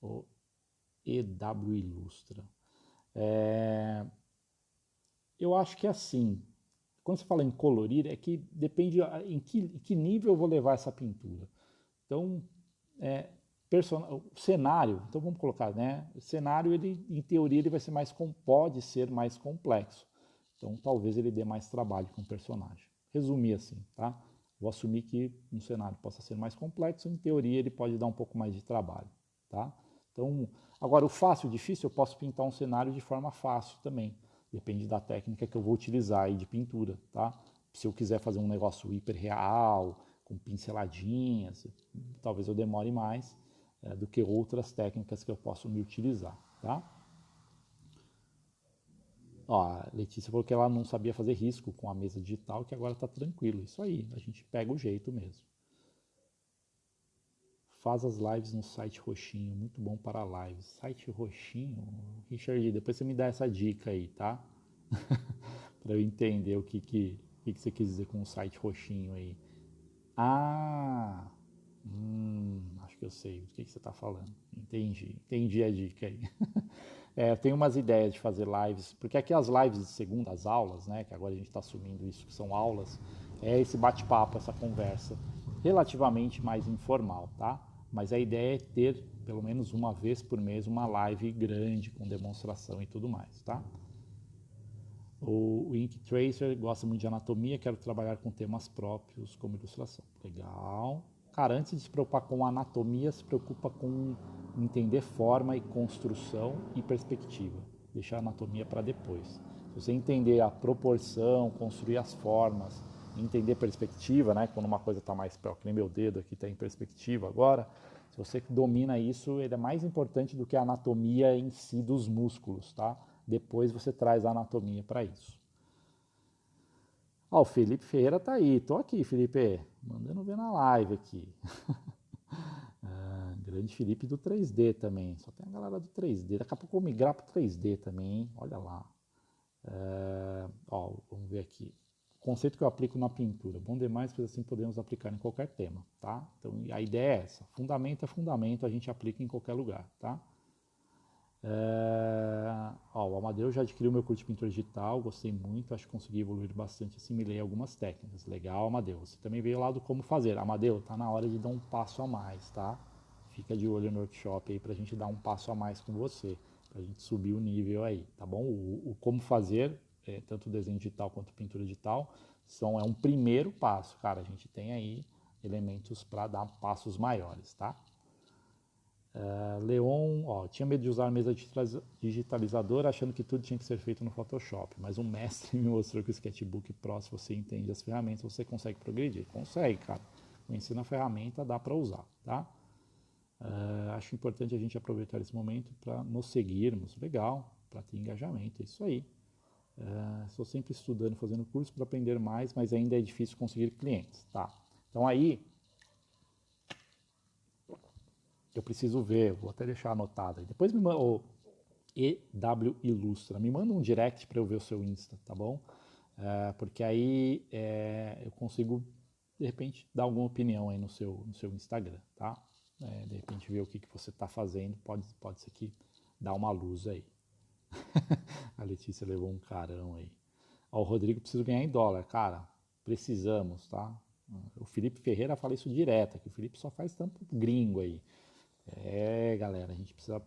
o EW Ilustra. Eu acho que é assim, quando você fala em colorir, é que depende em que nível eu vou levar essa pintura. Então, o cenário, então vamos colocar, né? O cenário, ele, em teoria, ele vai ser pode ser mais complexo. Então, talvez ele dê mais trabalho com o personagem. Resumir assim, tá? Vou assumir que um cenário possa ser mais complexo, em teoria ele pode dar um pouco mais de trabalho, tá? Então, agora o fácil e difícil, eu posso pintar um cenário de forma fácil também. Depende da técnica que eu vou utilizar aí de pintura, tá? Se eu quiser fazer um negócio hiper real, com pinceladinhas, talvez eu demore mais do que outras técnicas que eu posso me utilizar, tá? Ó, a Letícia falou que ela não sabia fazer risco com a mesa digital, que agora está tranquilo. Isso aí, a gente pega o jeito mesmo. Faz as lives no site roxinho, muito bom para lives. Site roxinho? Richard, depois você me dá essa dica aí, tá? Para eu entender o que você quis dizer com o site roxinho aí. Ah, acho que eu sei do que você está falando. Entendi a dica aí. Eu tenho umas ideias de fazer lives, porque aqui as lives de segunda, as aulas, né, que agora a gente está assumindo isso, que são aulas, é esse bate-papo, essa conversa relativamente mais informal, tá? Mas a ideia é ter, pelo menos uma vez por mês, uma live grande, com demonstração e tudo mais, tá? O Ink Tracer gosta muito de anatomia, quero trabalhar com temas próprios como ilustração. Legal. Cara, antes de se preocupar com anatomia, se preocupa com entender forma e construção e perspectiva. Deixar a anatomia para depois. Se você entender a proporção, construir as formas, entender perspectiva, né? Quando uma coisa está mais próxima, que nem meu dedo aqui está em perspectiva agora, se você domina isso, ele é mais importante do que a anatomia em si dos músculos, tá? Depois você traz a anatomia para isso. Ó, o Felipe Ferreira tá aí. Tô aqui, Felipe. Mandando ver na live aqui. Grande Felipe do 3D também. Só tem a galera do 3D. Daqui a pouco eu vou migrar pro 3D também, hein? Olha lá. Vamos ver aqui. O conceito que eu aplico na pintura. Bom demais, pois assim podemos aplicar em qualquer tema, tá? Então a ideia é essa. Fundamento é fundamento, a gente aplica em qualquer lugar, tá? O Amadeu já adquiriu meu curso de pintura digital, gostei muito, acho que consegui evoluir bastante, assimilei algumas técnicas. Legal, Amadeu. Você também veio lá do como fazer. Amadeu, tá na hora de dar um passo a mais, tá? Fica de olho no workshop aí pra gente dar um passo a mais com você, pra gente subir o nível aí, tá bom? O como fazer, tanto desenho digital quanto pintura digital, é um primeiro passo, cara. A gente tem aí elementos para dar passos maiores, tá? Leon, tinha medo de usar a mesa digitalizadora achando que tudo tinha que ser feito no Photoshop, mas um mestre me mostrou que o Sketchbook Pro, se você entende as ferramentas, você consegue progredir. Consegue, cara. Conhecendo a ferramenta, dá para usar, tá? Acho importante a gente aproveitar esse momento para nos seguirmos. Legal, para ter engajamento, é isso aí. Estou sempre estudando, fazendo curso para aprender mais, mas ainda é difícil conseguir clientes, tá? Então aí, eu preciso ver, vou até deixar anotado aí. Depois me manda, EW Ilustra, me manda um direct para eu ver o seu Insta, tá bom? Porque aí eu consigo, de repente, dar alguma opinião aí no seu Instagram, tá? De repente ver o que você está fazendo, pode ser que dá uma luz aí. A Letícia levou um carão aí. O Rodrigo precisa ganhar em dólar, cara, precisamos, tá? O Felipe Ferreira fala isso direto, que o Felipe só faz tanto gringo aí. Galera, a gente precisa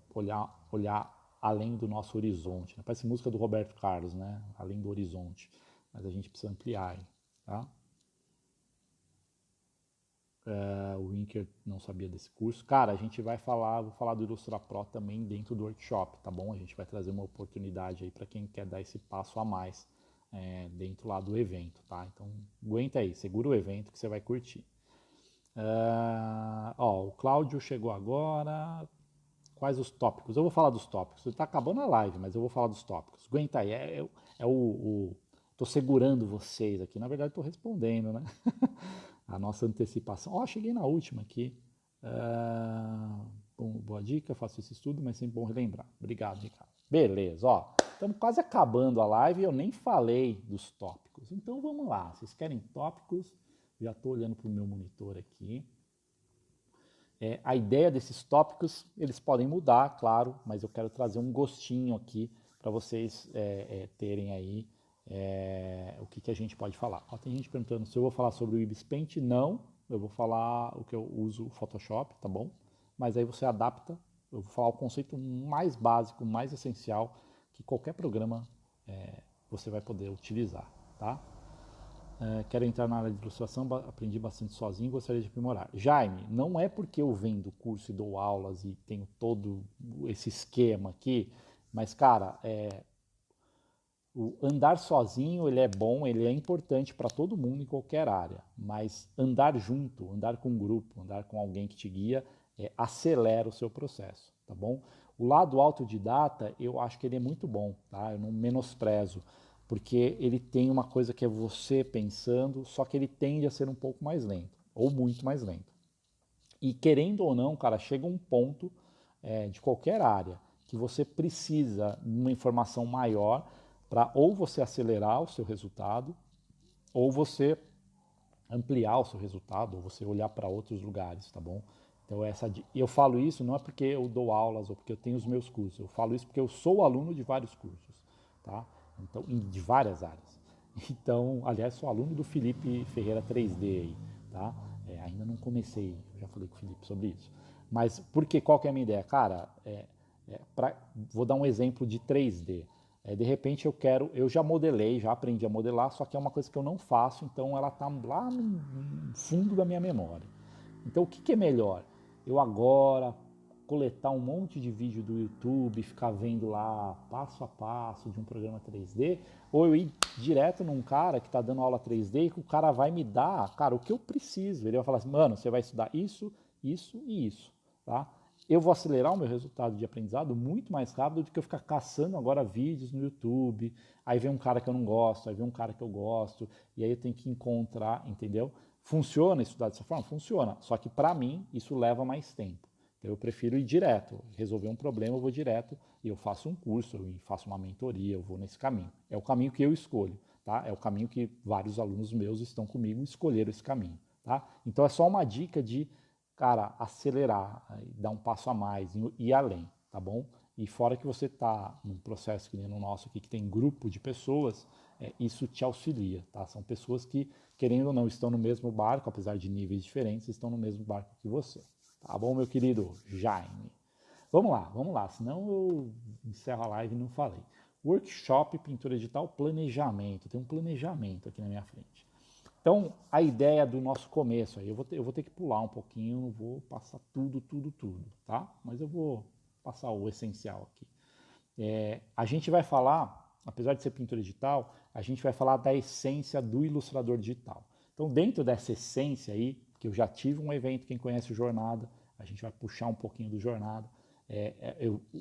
olhar além do nosso horizonte. Né? Parece música do Roberto Carlos, né? Além do horizonte. Mas a gente precisa ampliar aí, tá? O Winker não sabia desse curso. Cara, a gente vou falar do Ilustra Pro também dentro do workshop, tá bom? A gente vai trazer uma oportunidade aí para quem quer dar esse passo a mais dentro lá do evento, tá? Então, aguenta aí, segura o evento que você vai curtir. O Cláudio chegou agora. Quais os tópicos? Eu vou falar dos tópicos. Está acabando a live, mas eu vou falar dos tópicos. Aguenta aí. Tô segurando vocês aqui. Na verdade, estou respondendo, né? A nossa antecipação. Cheguei na última aqui. Boa dica, faço esse estudo, mas sempre bom relembrar. Obrigado, Ricardo. Beleza, estamos quase acabando a live e eu nem falei dos tópicos. Então vamos lá. Vocês querem tópicos? Já estou olhando para o meu monitor aqui. A ideia desses tópicos, eles podem mudar, claro, mas eu quero trazer um gostinho aqui para vocês terem aí o que a gente pode falar. Tem gente perguntando se eu vou falar sobre o Ibis Paint. Não, eu vou falar o que eu uso o Photoshop, tá bom? Mas aí você adapta, eu vou falar o conceito mais básico, mais essencial, que qualquer programa você vai poder utilizar, tá? Quero entrar na área de ilustração, aprendi bastante sozinho, gostaria de aprimorar. Jaime, não é porque eu vendo curso e dou aulas e tenho todo esse esquema aqui, mas, cara, o andar sozinho, ele é bom, ele é importante para todo mundo em qualquer área, mas andar junto, andar com um grupo, andar com alguém que te guia, acelera o seu processo, tá bom? O lado autodidata, eu acho que ele é muito bom, tá? Eu não menosprezo, porque ele tem uma coisa que é você pensando, só que ele tende a ser um pouco mais lento, ou muito mais lento. E querendo ou não, cara, chega um ponto de qualquer área que você precisa de uma informação maior para ou você acelerar o seu resultado, ou você ampliar o seu resultado, ou você olhar para outros lugares, tá bom? Então eu falo isso não é porque eu dou aulas ou porque eu tenho os meus cursos, eu falo isso porque eu sou aluno de vários cursos, tá? Então, de várias áreas. Então, aliás, sou aluno do Felipe Ferreira 3D aí, tá? Ainda não comecei, já falei com o Felipe sobre isso. Mas qual que é a minha ideia? Cara, vou dar um exemplo de 3D. De repente eu já modelei, já aprendi a modelar, só que é uma coisa que eu não faço, então ela está lá no fundo da minha memória. Então o que é melhor? Eu agora coletar um monte de vídeo do YouTube, ficar vendo lá passo a passo de um programa 3D, ou eu ir direto num cara que está dando aula 3D e que o cara vai me dar, cara, o que eu preciso. Ele vai falar assim, mano, você vai estudar isso, isso e isso, tá? Eu vou acelerar o meu resultado de aprendizado muito mais rápido do que eu ficar caçando agora vídeos no YouTube, aí vem um cara que eu não gosto, aí vem um cara que eu gosto, e aí eu tenho que encontrar, entendeu? Funciona estudar dessa forma? Funciona, só que para mim isso leva mais tempo. Então eu prefiro ir direto, resolver um problema eu vou direto e eu faço um curso, eu faço uma mentoria, eu vou nesse caminho. É o caminho que eu escolho, tá? É o caminho que vários alunos meus estão comigo e escolheram esse caminho, tá? Então é só uma dica de, cara, acelerar, dar um passo a mais e ir além, tá bom? E fora que você está num processo que nem no nosso aqui, que tem grupo de pessoas, isso te auxilia, tá? São pessoas que, querendo ou não, estão no mesmo barco, apesar de níveis diferentes, estão no mesmo barco que você. Tá bom, meu querido Jaime? Vamos lá, senão eu encerro a live e não falei. Workshop, pintura digital, planejamento. Tem um planejamento aqui na minha frente. Então, a ideia do nosso começo aí, eu vou ter que pular um pouquinho, não vou passar tudo, tá? Mas eu vou passar o essencial aqui. A gente vai falar, apesar de ser pintura digital, a gente vai falar da essência do ilustrador digital. Então, dentro dessa essência aí, que eu já tive um evento, quem conhece o Jornada, a gente vai puxar um pouquinho do Jornada.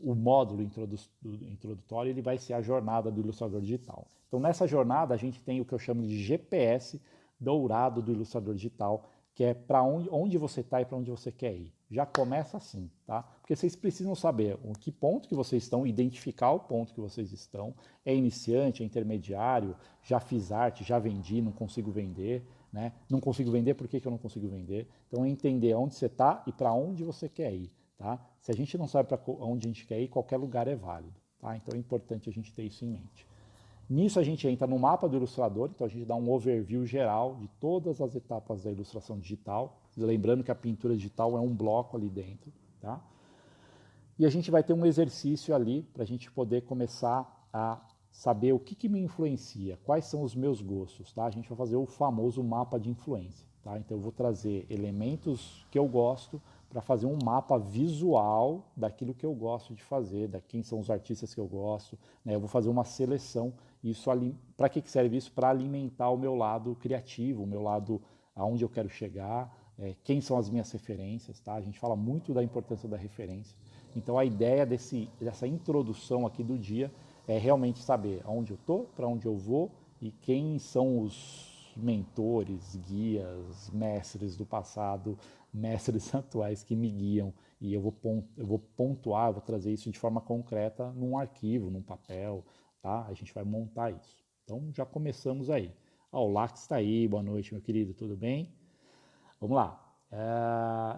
O módulo introdutório ele vai ser a jornada do ilustrador digital. Então, nessa jornada, a gente tem o que eu chamo de GPS dourado do ilustrador digital, que é para onde você está e para onde você quer ir. Já começa assim, tá? Porque vocês precisam saber o que ponto que vocês estão, identificar o ponto que vocês estão. É iniciante, é intermediário, já fiz arte, já vendi, não consigo vender, né? Não consigo vender, por que eu não consigo vender? Então é entender onde você está e para onde você quer ir, tá? Se a gente não sabe para onde a gente quer ir, qualquer lugar é válido, tá? Então é importante a gente ter isso em mente. Nisso a gente entra no mapa do ilustrador, então a gente dá um overview geral de todas as etapas da ilustração digital, lembrando que a pintura digital é um bloco ali dentro, tá? E a gente vai ter um exercício ali para a gente poder começar a saber o que me influencia, quais são os meus gostos, tá? A gente vai fazer o famoso mapa de influência, tá? Então eu vou trazer elementos que eu gosto para fazer um mapa visual daquilo que eu gosto de fazer, da quem são os artistas que eu gosto, né? Eu vou fazer uma seleção. Isso para que serve isso? Para alimentar o meu lado criativo, o meu lado aonde eu quero chegar, quem são as minhas referências, tá? A gente fala muito da importância da referência. Então a ideia dessa introdução aqui do dia é realmente saber aonde eu estou, para onde eu vou e quem são os mentores, guias, mestres do passado, mestres atuais que me guiam. E eu vou pontuar, eu vou trazer isso de forma concreta num arquivo, num papel, tá? A gente vai montar isso. Então já começamos aí. O Lax está aí, boa noite, meu querido, tudo bem? Vamos lá.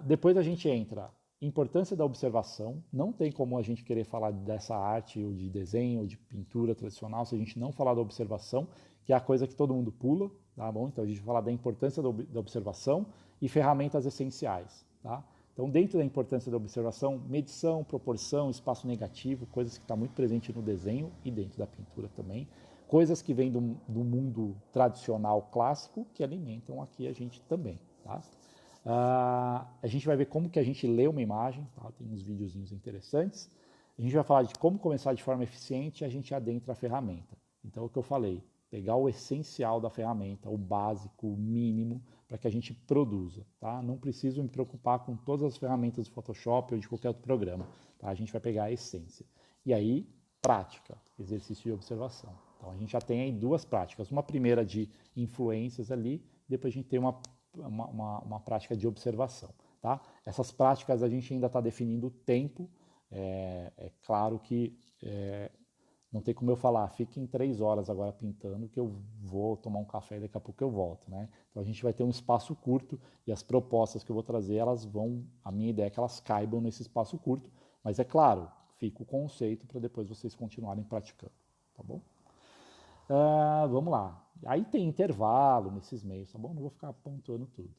Depois a gente entra importância da observação. Não tem como a gente querer falar dessa arte ou de desenho ou de pintura tradicional se a gente não falar da observação, que é a coisa que todo mundo pula, tá bom? Então a gente vai falar da importância da observação e ferramentas essenciais, tá? Então, dentro da importância da observação, medição, proporção, espaço negativo, coisas que estão muito presentes no desenho e dentro da pintura também. Coisas que vêm do mundo tradicional clássico que alimentam aqui a gente também, tá? A gente vai ver como que a gente lê uma imagem, tá? Tem uns videozinhos interessantes. A gente vai falar de como começar de forma eficiente e a gente adentra a ferramenta. Então, é o que eu falei, pegar o essencial da ferramenta, o básico, o mínimo, para que a gente produza, tá? Não preciso me preocupar com todas as ferramentas do Photoshop ou de qualquer outro programa, tá? A gente vai pegar a essência. E aí, prática, exercício de observação. Então, a gente já tem aí duas práticas. Uma primeira de influências ali, depois a gente tem uma prática de observação, tá? Essas práticas a gente ainda está definindo o tempo. É claro que não tem como eu falar, fiquem 3 horas agora pintando que eu vou tomar um café e daqui a pouco eu volto, né? Então a gente vai ter um espaço curto e as propostas que eu vou trazer, a minha ideia é que elas caibam nesse espaço curto, mas é claro, fica o conceito para depois vocês continuarem praticando, tá bom? Vamos lá. Aí tem intervalo nesses meios, tá bom? Não vou ficar pontuando tudo.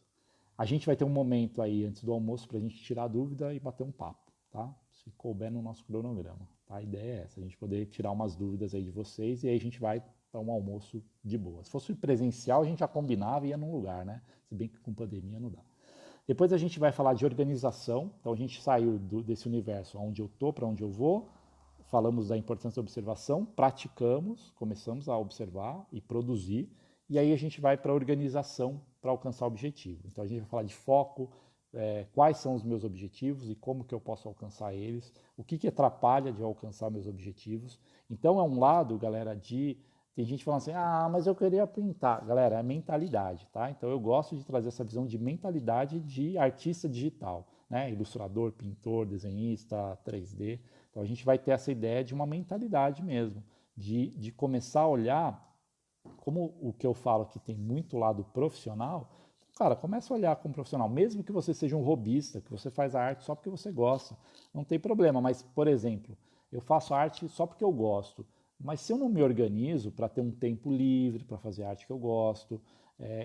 A gente vai ter um momento aí antes do almoço para a gente tirar a dúvida e bater um papo, tá? Se couber no nosso cronograma. Tá? A ideia é essa, a gente poder tirar umas dúvidas aí de vocês e aí a gente vai para um almoço de boa. Se fosse presencial, a gente já combinava e ia num lugar, né? Se bem que com pandemia não dá. Depois a gente vai falar de organização. Então a gente saiu desse universo onde eu tô, para onde eu vou. Falamos da importância da observação, praticamos, começamos a observar e produzir, e aí a gente vai para a organização para alcançar o objetivo. Então a gente vai falar de foco, quais são os meus objetivos e como que eu posso alcançar eles, o que atrapalha de eu alcançar meus objetivos. Então é um lado, galera, tem gente falando assim, mas eu queria pintar. Galera, é mentalidade, tá? Então eu gosto de trazer essa visão de mentalidade de artista digital, né? Ilustrador, pintor, desenhista, 3D. Então a gente vai ter essa ideia de uma mentalidade mesmo, de começar a olhar, como o que eu falo que tem muito lado profissional, cara, começa a olhar como profissional, mesmo que você seja um hobbyista, que você faz a arte só porque você gosta, não tem problema, mas, por exemplo, eu faço arte só porque eu gosto, mas se eu não me organizo para ter um tempo livre, para fazer a arte que eu gosto,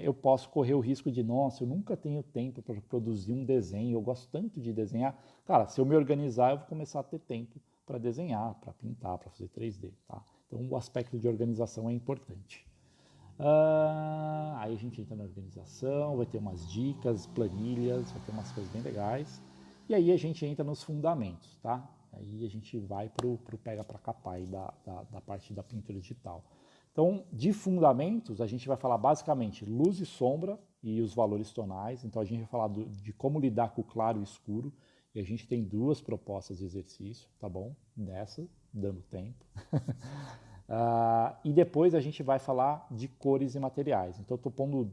eu posso correr o risco de, nossa, eu nunca tenho tempo para produzir um desenho, eu gosto tanto de desenhar. Cara, se eu me organizar, eu vou começar a ter tempo para desenhar, para pintar, para fazer 3D, tá? Então o aspecto de organização é importante. Aí a gente entra na organização, vai ter umas dicas, planilhas, vai ter umas coisas bem legais. E aí a gente entra nos fundamentos, tá? Aí a gente vai pro pega para capar aí da parte da pintura digital. Então, de fundamentos, a gente vai falar basicamente luz e sombra e os valores tonais. Então, a gente vai falar de como lidar com o claro e o escuro. E a gente tem duas propostas de exercício, tá bom? Dessa, dando tempo. E depois a gente vai falar de cores e materiais. Então, eu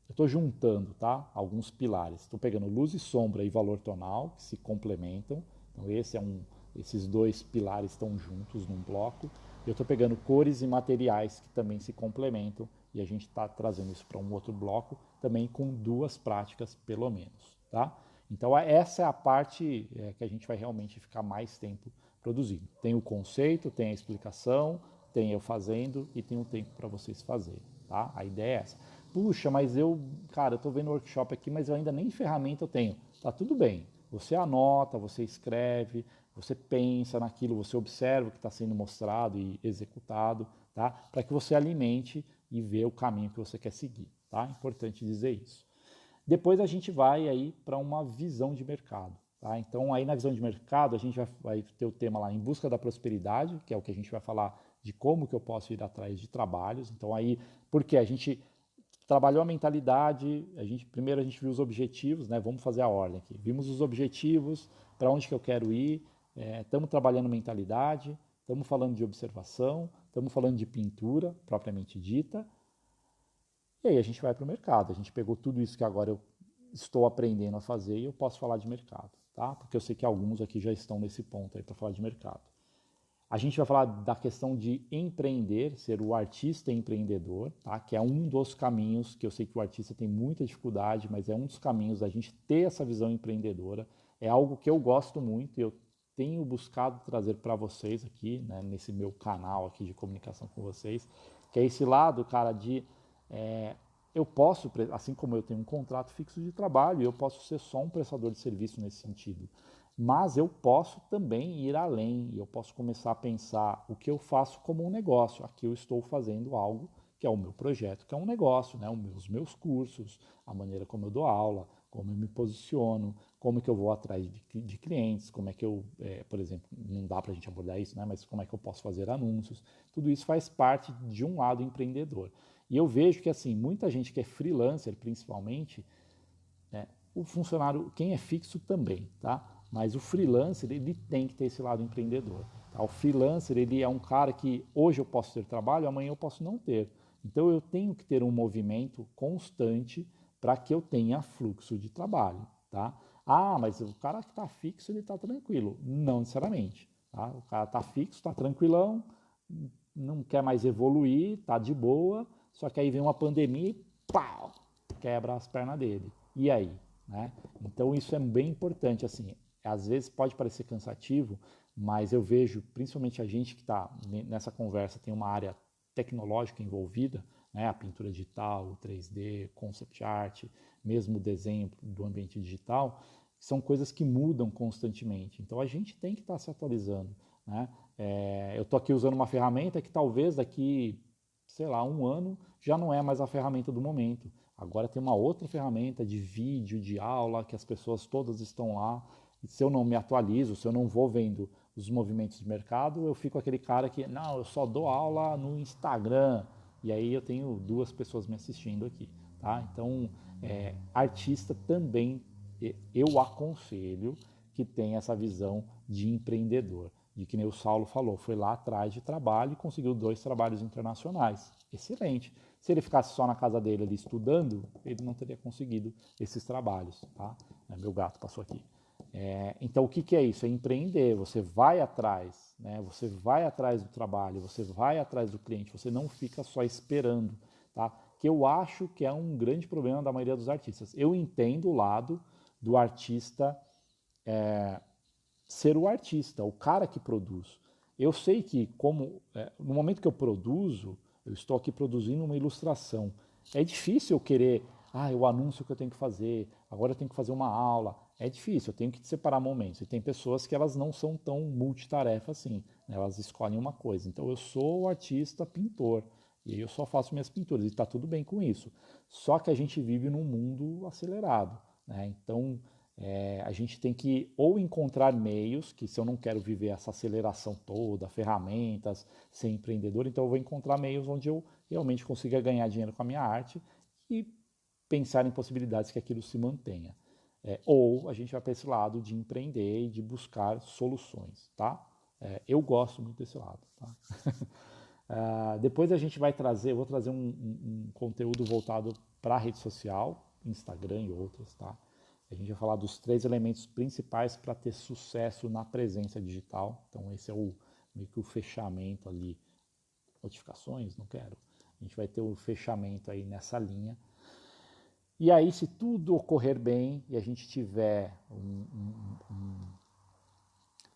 estou juntando, tá? Alguns pilares. Estou pegando luz e sombra e valor tonal, que se complementam. Então, esses dois pilares estão juntos num bloco. Eu estou pegando cores e materiais que também se complementam e a gente está trazendo isso para um outro bloco, também com duas práticas pelo menos, tá? Então essa é a parte que a gente vai realmente ficar mais tempo produzindo. Tem o conceito, tem a explicação, tem eu fazendo e tem um tempo para vocês fazerem, tá? A ideia é essa. Puxa, mas cara, eu estou vendo o workshop aqui, mas eu ainda nem ferramenta eu tenho. Tá tudo bem. Você anota, você escreve, você pensa naquilo, você observa o que está sendo mostrado e executado, tá? Para que você alimente e vê o caminho que você quer seguir, tá? Importante dizer isso. Depois a gente vai aí para uma visão de mercado, tá? Então aí na visão de mercado a gente vai ter o tema lá em busca da prosperidade, que é o que a gente vai falar de como que eu posso ir atrás de trabalhos. Então aí, porque a gente trabalhou a mentalidade, primeiro a gente viu os objetivos, né? Vamos fazer a ordem aqui. Vimos os objetivos, para onde que eu quero ir, estamos trabalhando mentalidade, estamos falando de observação, estamos falando de pintura, propriamente dita, e aí a gente vai para o mercado. A gente pegou tudo isso que agora eu estou aprendendo a fazer e eu posso falar de mercado, tá? Porque eu sei que alguns aqui já estão nesse ponto aí para falar de mercado. A gente vai falar da questão de empreender, ser o artista empreendedor, tá? Que é um dos caminhos que eu sei que o artista tem muita dificuldade, mas é um dos caminhos da gente ter essa visão empreendedora. É algo que eu gosto muito e eu tenho buscado trazer para vocês aqui, né, nesse meu canal aqui de comunicação com vocês, que é esse lado, cara, de eu posso, assim como eu tenho um contrato fixo de trabalho, eu posso ser só um prestador de serviço nesse sentido. Mas eu posso também ir além e eu posso começar a pensar o que eu faço como um negócio. Aqui eu estou fazendo algo que é o meu projeto, que é um negócio, né? Os meus cursos, a maneira como eu dou aula, como eu me posiciono, como que eu vou atrás de clientes, como é que eu, por exemplo, não dá para a gente abordar isso, né? Mas como é que eu posso fazer anúncios. Tudo isso faz parte de um lado empreendedor. E eu vejo que assim, muita gente que é freelancer, principalmente, o funcionário, quem é fixo também, tá? Mas o freelancer, ele tem que ter esse lado empreendedor. Tá? O freelancer, ele é um cara que hoje eu posso ter trabalho, amanhã eu posso não ter. Então eu tenho que ter um movimento constante para que eu tenha fluxo de trabalho, tá? Ah, mas o cara que está fixo, ele está tranquilo. Não necessariamente. Tá? O cara está fixo, está tranquilão, não quer mais evoluir, está de boa, só que aí vem uma pandemia e pau, quebra as pernas dele. E aí? Né? Então isso é bem importante, assim, às vezes pode parecer cansativo, mas eu vejo, principalmente a gente que está nessa conversa, tem uma área tecnológica envolvida, né? A pintura digital, o 3D, concept art, mesmo o desenho do ambiente digital, são coisas que mudam constantemente. Então a gente tem que estar se atualizando. Né? Eu estou aqui usando uma ferramenta que talvez daqui, sei lá, um ano já não é mais a ferramenta do momento. Agora tem uma outra ferramenta de vídeo, de aula, que as pessoas todas estão lá. E se eu não me atualizo, se eu não vou vendo os movimentos de mercado, eu fico aquele cara que, não, eu só dou aula no Instagram. E aí eu tenho duas pessoas me assistindo aqui. Tá? Então, artista também, eu aconselho que tenha essa visão de empreendedor. De que nem o Saulo falou, foi lá atrás de trabalho e conseguiu 2 trabalhos internacionais. Excelente. Se ele ficasse só na casa dele ali estudando, ele não teria conseguido esses trabalhos. Tá? Meu gato passou aqui. Então, o que é isso? É empreender. Você vai atrás, né? Você vai atrás do trabalho, você vai atrás do cliente, você não fica só esperando. Tá? Que eu acho que é um grande problema da maioria dos artistas. Eu entendo o lado do artista ser o artista, o cara que produz. Eu sei que no momento que eu produzo, eu estou aqui produzindo uma ilustração. É difícil eu querer, o anúncio que eu tenho que fazer, agora eu tenho que fazer uma aula. É difícil, eu tenho que separar momentos. E tem pessoas que elas não são tão multitarefa assim, né? Elas escolhem uma coisa. Então eu sou o artista pintor. E aí eu só faço minhas pinturas e está tudo bem com isso. Só que a gente vive num mundo acelerado, né? Então a gente tem que ou encontrar meios, que se eu não quero viver essa aceleração toda, ferramentas, ser empreendedor, então eu vou encontrar meios onde eu realmente consiga ganhar dinheiro com a minha arte e pensar em possibilidades que aquilo se mantenha. Ou a gente vai para esse lado de empreender e de buscar soluções, tá? Eu gosto muito desse lado, tá? Depois a gente vai trazer, eu vou trazer um conteúdo voltado para a rede social, Instagram e outras, tá? A gente vai falar dos 3 elementos principais para ter sucesso na presença digital. Então esse é meio que o fechamento ali. Notificações, não quero. A gente vai ter o fechamento aí nessa linha. E aí, se tudo ocorrer bem e a gente tiver um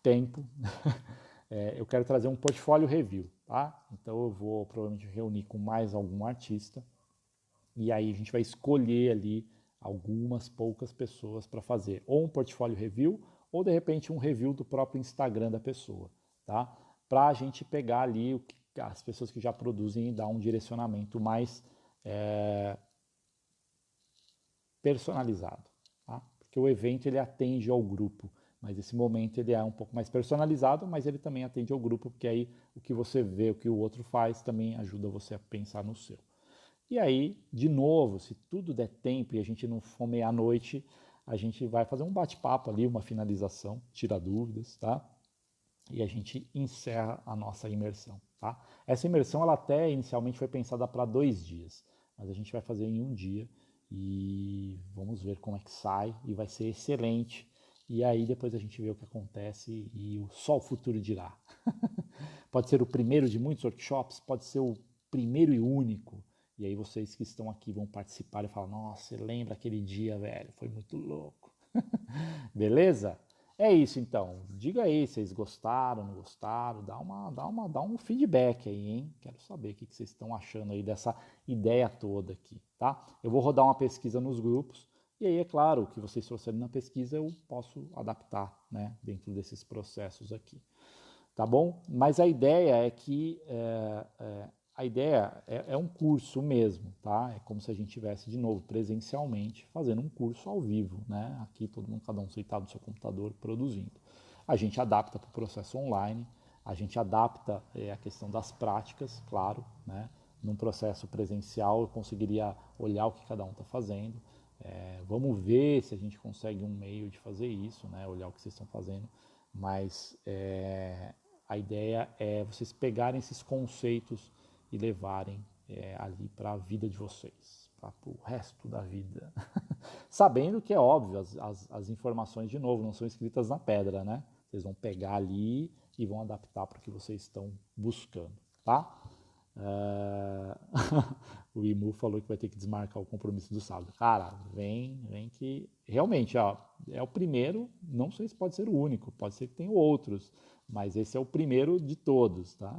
tempo, eu quero trazer um portfólio review, tá? Então eu vou provavelmente reunir com mais algum artista e aí a gente vai escolher ali algumas poucas pessoas para fazer ou um portfólio review ou de repente um review do próprio Instagram da pessoa, tá? Para a gente pegar ali as pessoas que já produzem e dar um direcionamento mais personalizado, tá? Porque o evento ele atende ao grupo, mas esse momento ele é um pouco mais personalizado, mas ele também atende ao grupo, porque aí o que você vê, o que o outro faz, também ajuda você a pensar no seu. E aí, de novo, se tudo der tempo e a gente não for meia-noite, a gente vai fazer um bate-papo ali, uma finalização, tira dúvidas, tá? E a gente encerra a nossa imersão, tá? Essa imersão, ela até inicialmente foi pensada para 2 dias, mas a gente vai fazer em um dia e vamos ver como é que sai e vai ser excelente. E aí depois a gente vê o que acontece e só o futuro dirá. Pode ser o primeiro de muitos workshops, pode ser o primeiro e único. E aí vocês que estão aqui vão participar e falar, nossa, você lembra aquele dia, velho? Foi muito louco. Beleza? É isso então. Diga aí se vocês gostaram, não gostaram, dá um feedback aí, hein? Quero saber o que vocês estão achando aí dessa ideia toda aqui, tá? Eu vou rodar uma pesquisa nos grupos e aí, é claro, o que vocês trouxerem na pesquisa eu posso adaptar, né, dentro desses processos aqui, tá bom? Mas a ideia é que a ideia é um curso mesmo, tá? É como se a gente tivesse de novo presencialmente fazendo um curso ao vivo, né? Aqui todo mundo, cada um sentado no seu computador produzindo. A gente adapta para o processo online, a gente adapta a questão das práticas, claro, né? Num processo presencial eu conseguiria olhar o que cada um está fazendo. Vamos ver se a gente consegue um meio de fazer isso, né? Olhar o que vocês estão fazendo, mas a ideia é vocês pegarem esses conceitos e levarem ali para a vida de vocês, para o resto da vida. Sabendo que é óbvio, as informações, de novo, não são escritas na pedra, né? Vocês vão pegar ali e vão adaptar para o que vocês estão buscando, tá? O Imu falou que vai ter que desmarcar o compromisso do sábado. Cara, vem que realmente, ó, é o primeiro, não sei se pode ser o único, pode ser que tenha outros, mas esse é o primeiro de todos, tá?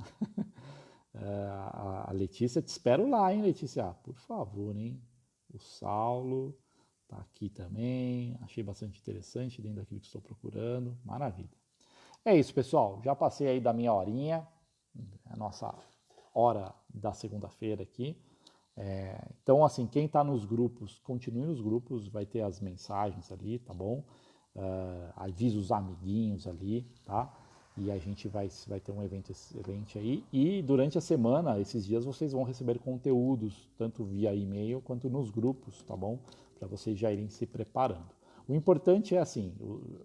A Letícia, te espero lá, hein, Letícia? Por favor, hein? O Saulo tá aqui também, achei bastante interessante dentro daquilo que estou procurando, maravilha. É isso, pessoal, já passei aí da minha horinha, a nossa hora da segunda-feira aqui. Então, assim, quem está nos grupos, continue nos grupos, vai ter as mensagens ali, tá bom? Avisa os amiguinhos ali, tá? E a gente vai ter um evento excelente aí. E durante a semana, esses dias, vocês vão receber conteúdos, tanto via e-mail quanto nos grupos, tá bom? Para vocês já irem se preparando. O importante é assim,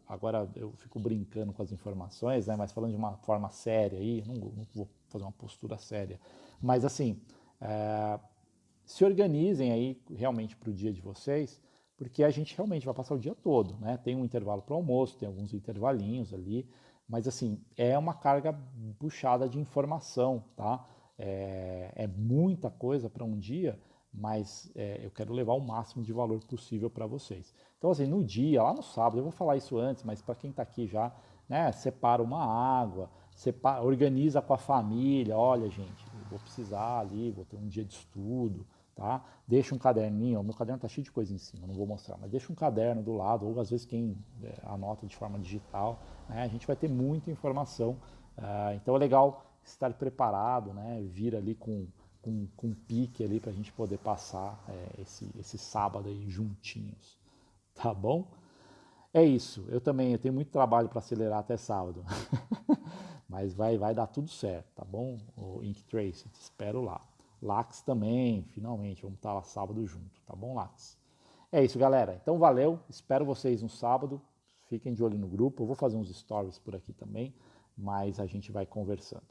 agora eu fico brincando com as informações, né? Mas falando de uma forma séria aí, não vou fazer uma postura séria, mas assim, se organizem aí realmente para o dia de vocês, porque a gente realmente vai passar o dia todo, né? Tem um intervalo para o almoço, tem alguns intervalinhos ali, mas assim, é uma carga puxada de informação, tá? É muita coisa para um dia, mas eu quero levar o máximo de valor possível para vocês. Então, assim, no dia, lá no sábado, eu vou falar isso antes, mas para quem está aqui já, né, separa uma água, organiza com a família, olha, gente, eu vou precisar ali, vou ter um dia de estudo, tá? Deixa um caderninho, o meu caderno está cheio de coisa em cima, não vou mostrar, mas deixa um caderno do lado, ou às vezes quem anota de forma digital, né? A gente vai ter muita informação, então é legal estar preparado, né? Vir ali com com pique ali para a gente poder passar esse sábado aí juntinhos, tá bom? É isso, eu tenho muito trabalho para acelerar até sábado, mas vai dar tudo certo, tá bom? O Ink Trace, te espero lá. Lax também, finalmente, vamos estar lá sábado junto, tá bom, Lax? É isso, galera. Então valeu, espero vocês no sábado. Fiquem de olho no grupo, eu vou fazer uns stories por aqui também, mas a gente vai conversando.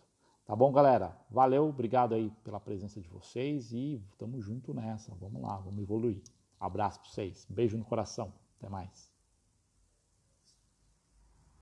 Tá bom, galera? Valeu, obrigado aí pela presença de vocês e tamo junto nessa. Vamos lá, vamos evoluir. Abraço para vocês, beijo no coração, até mais.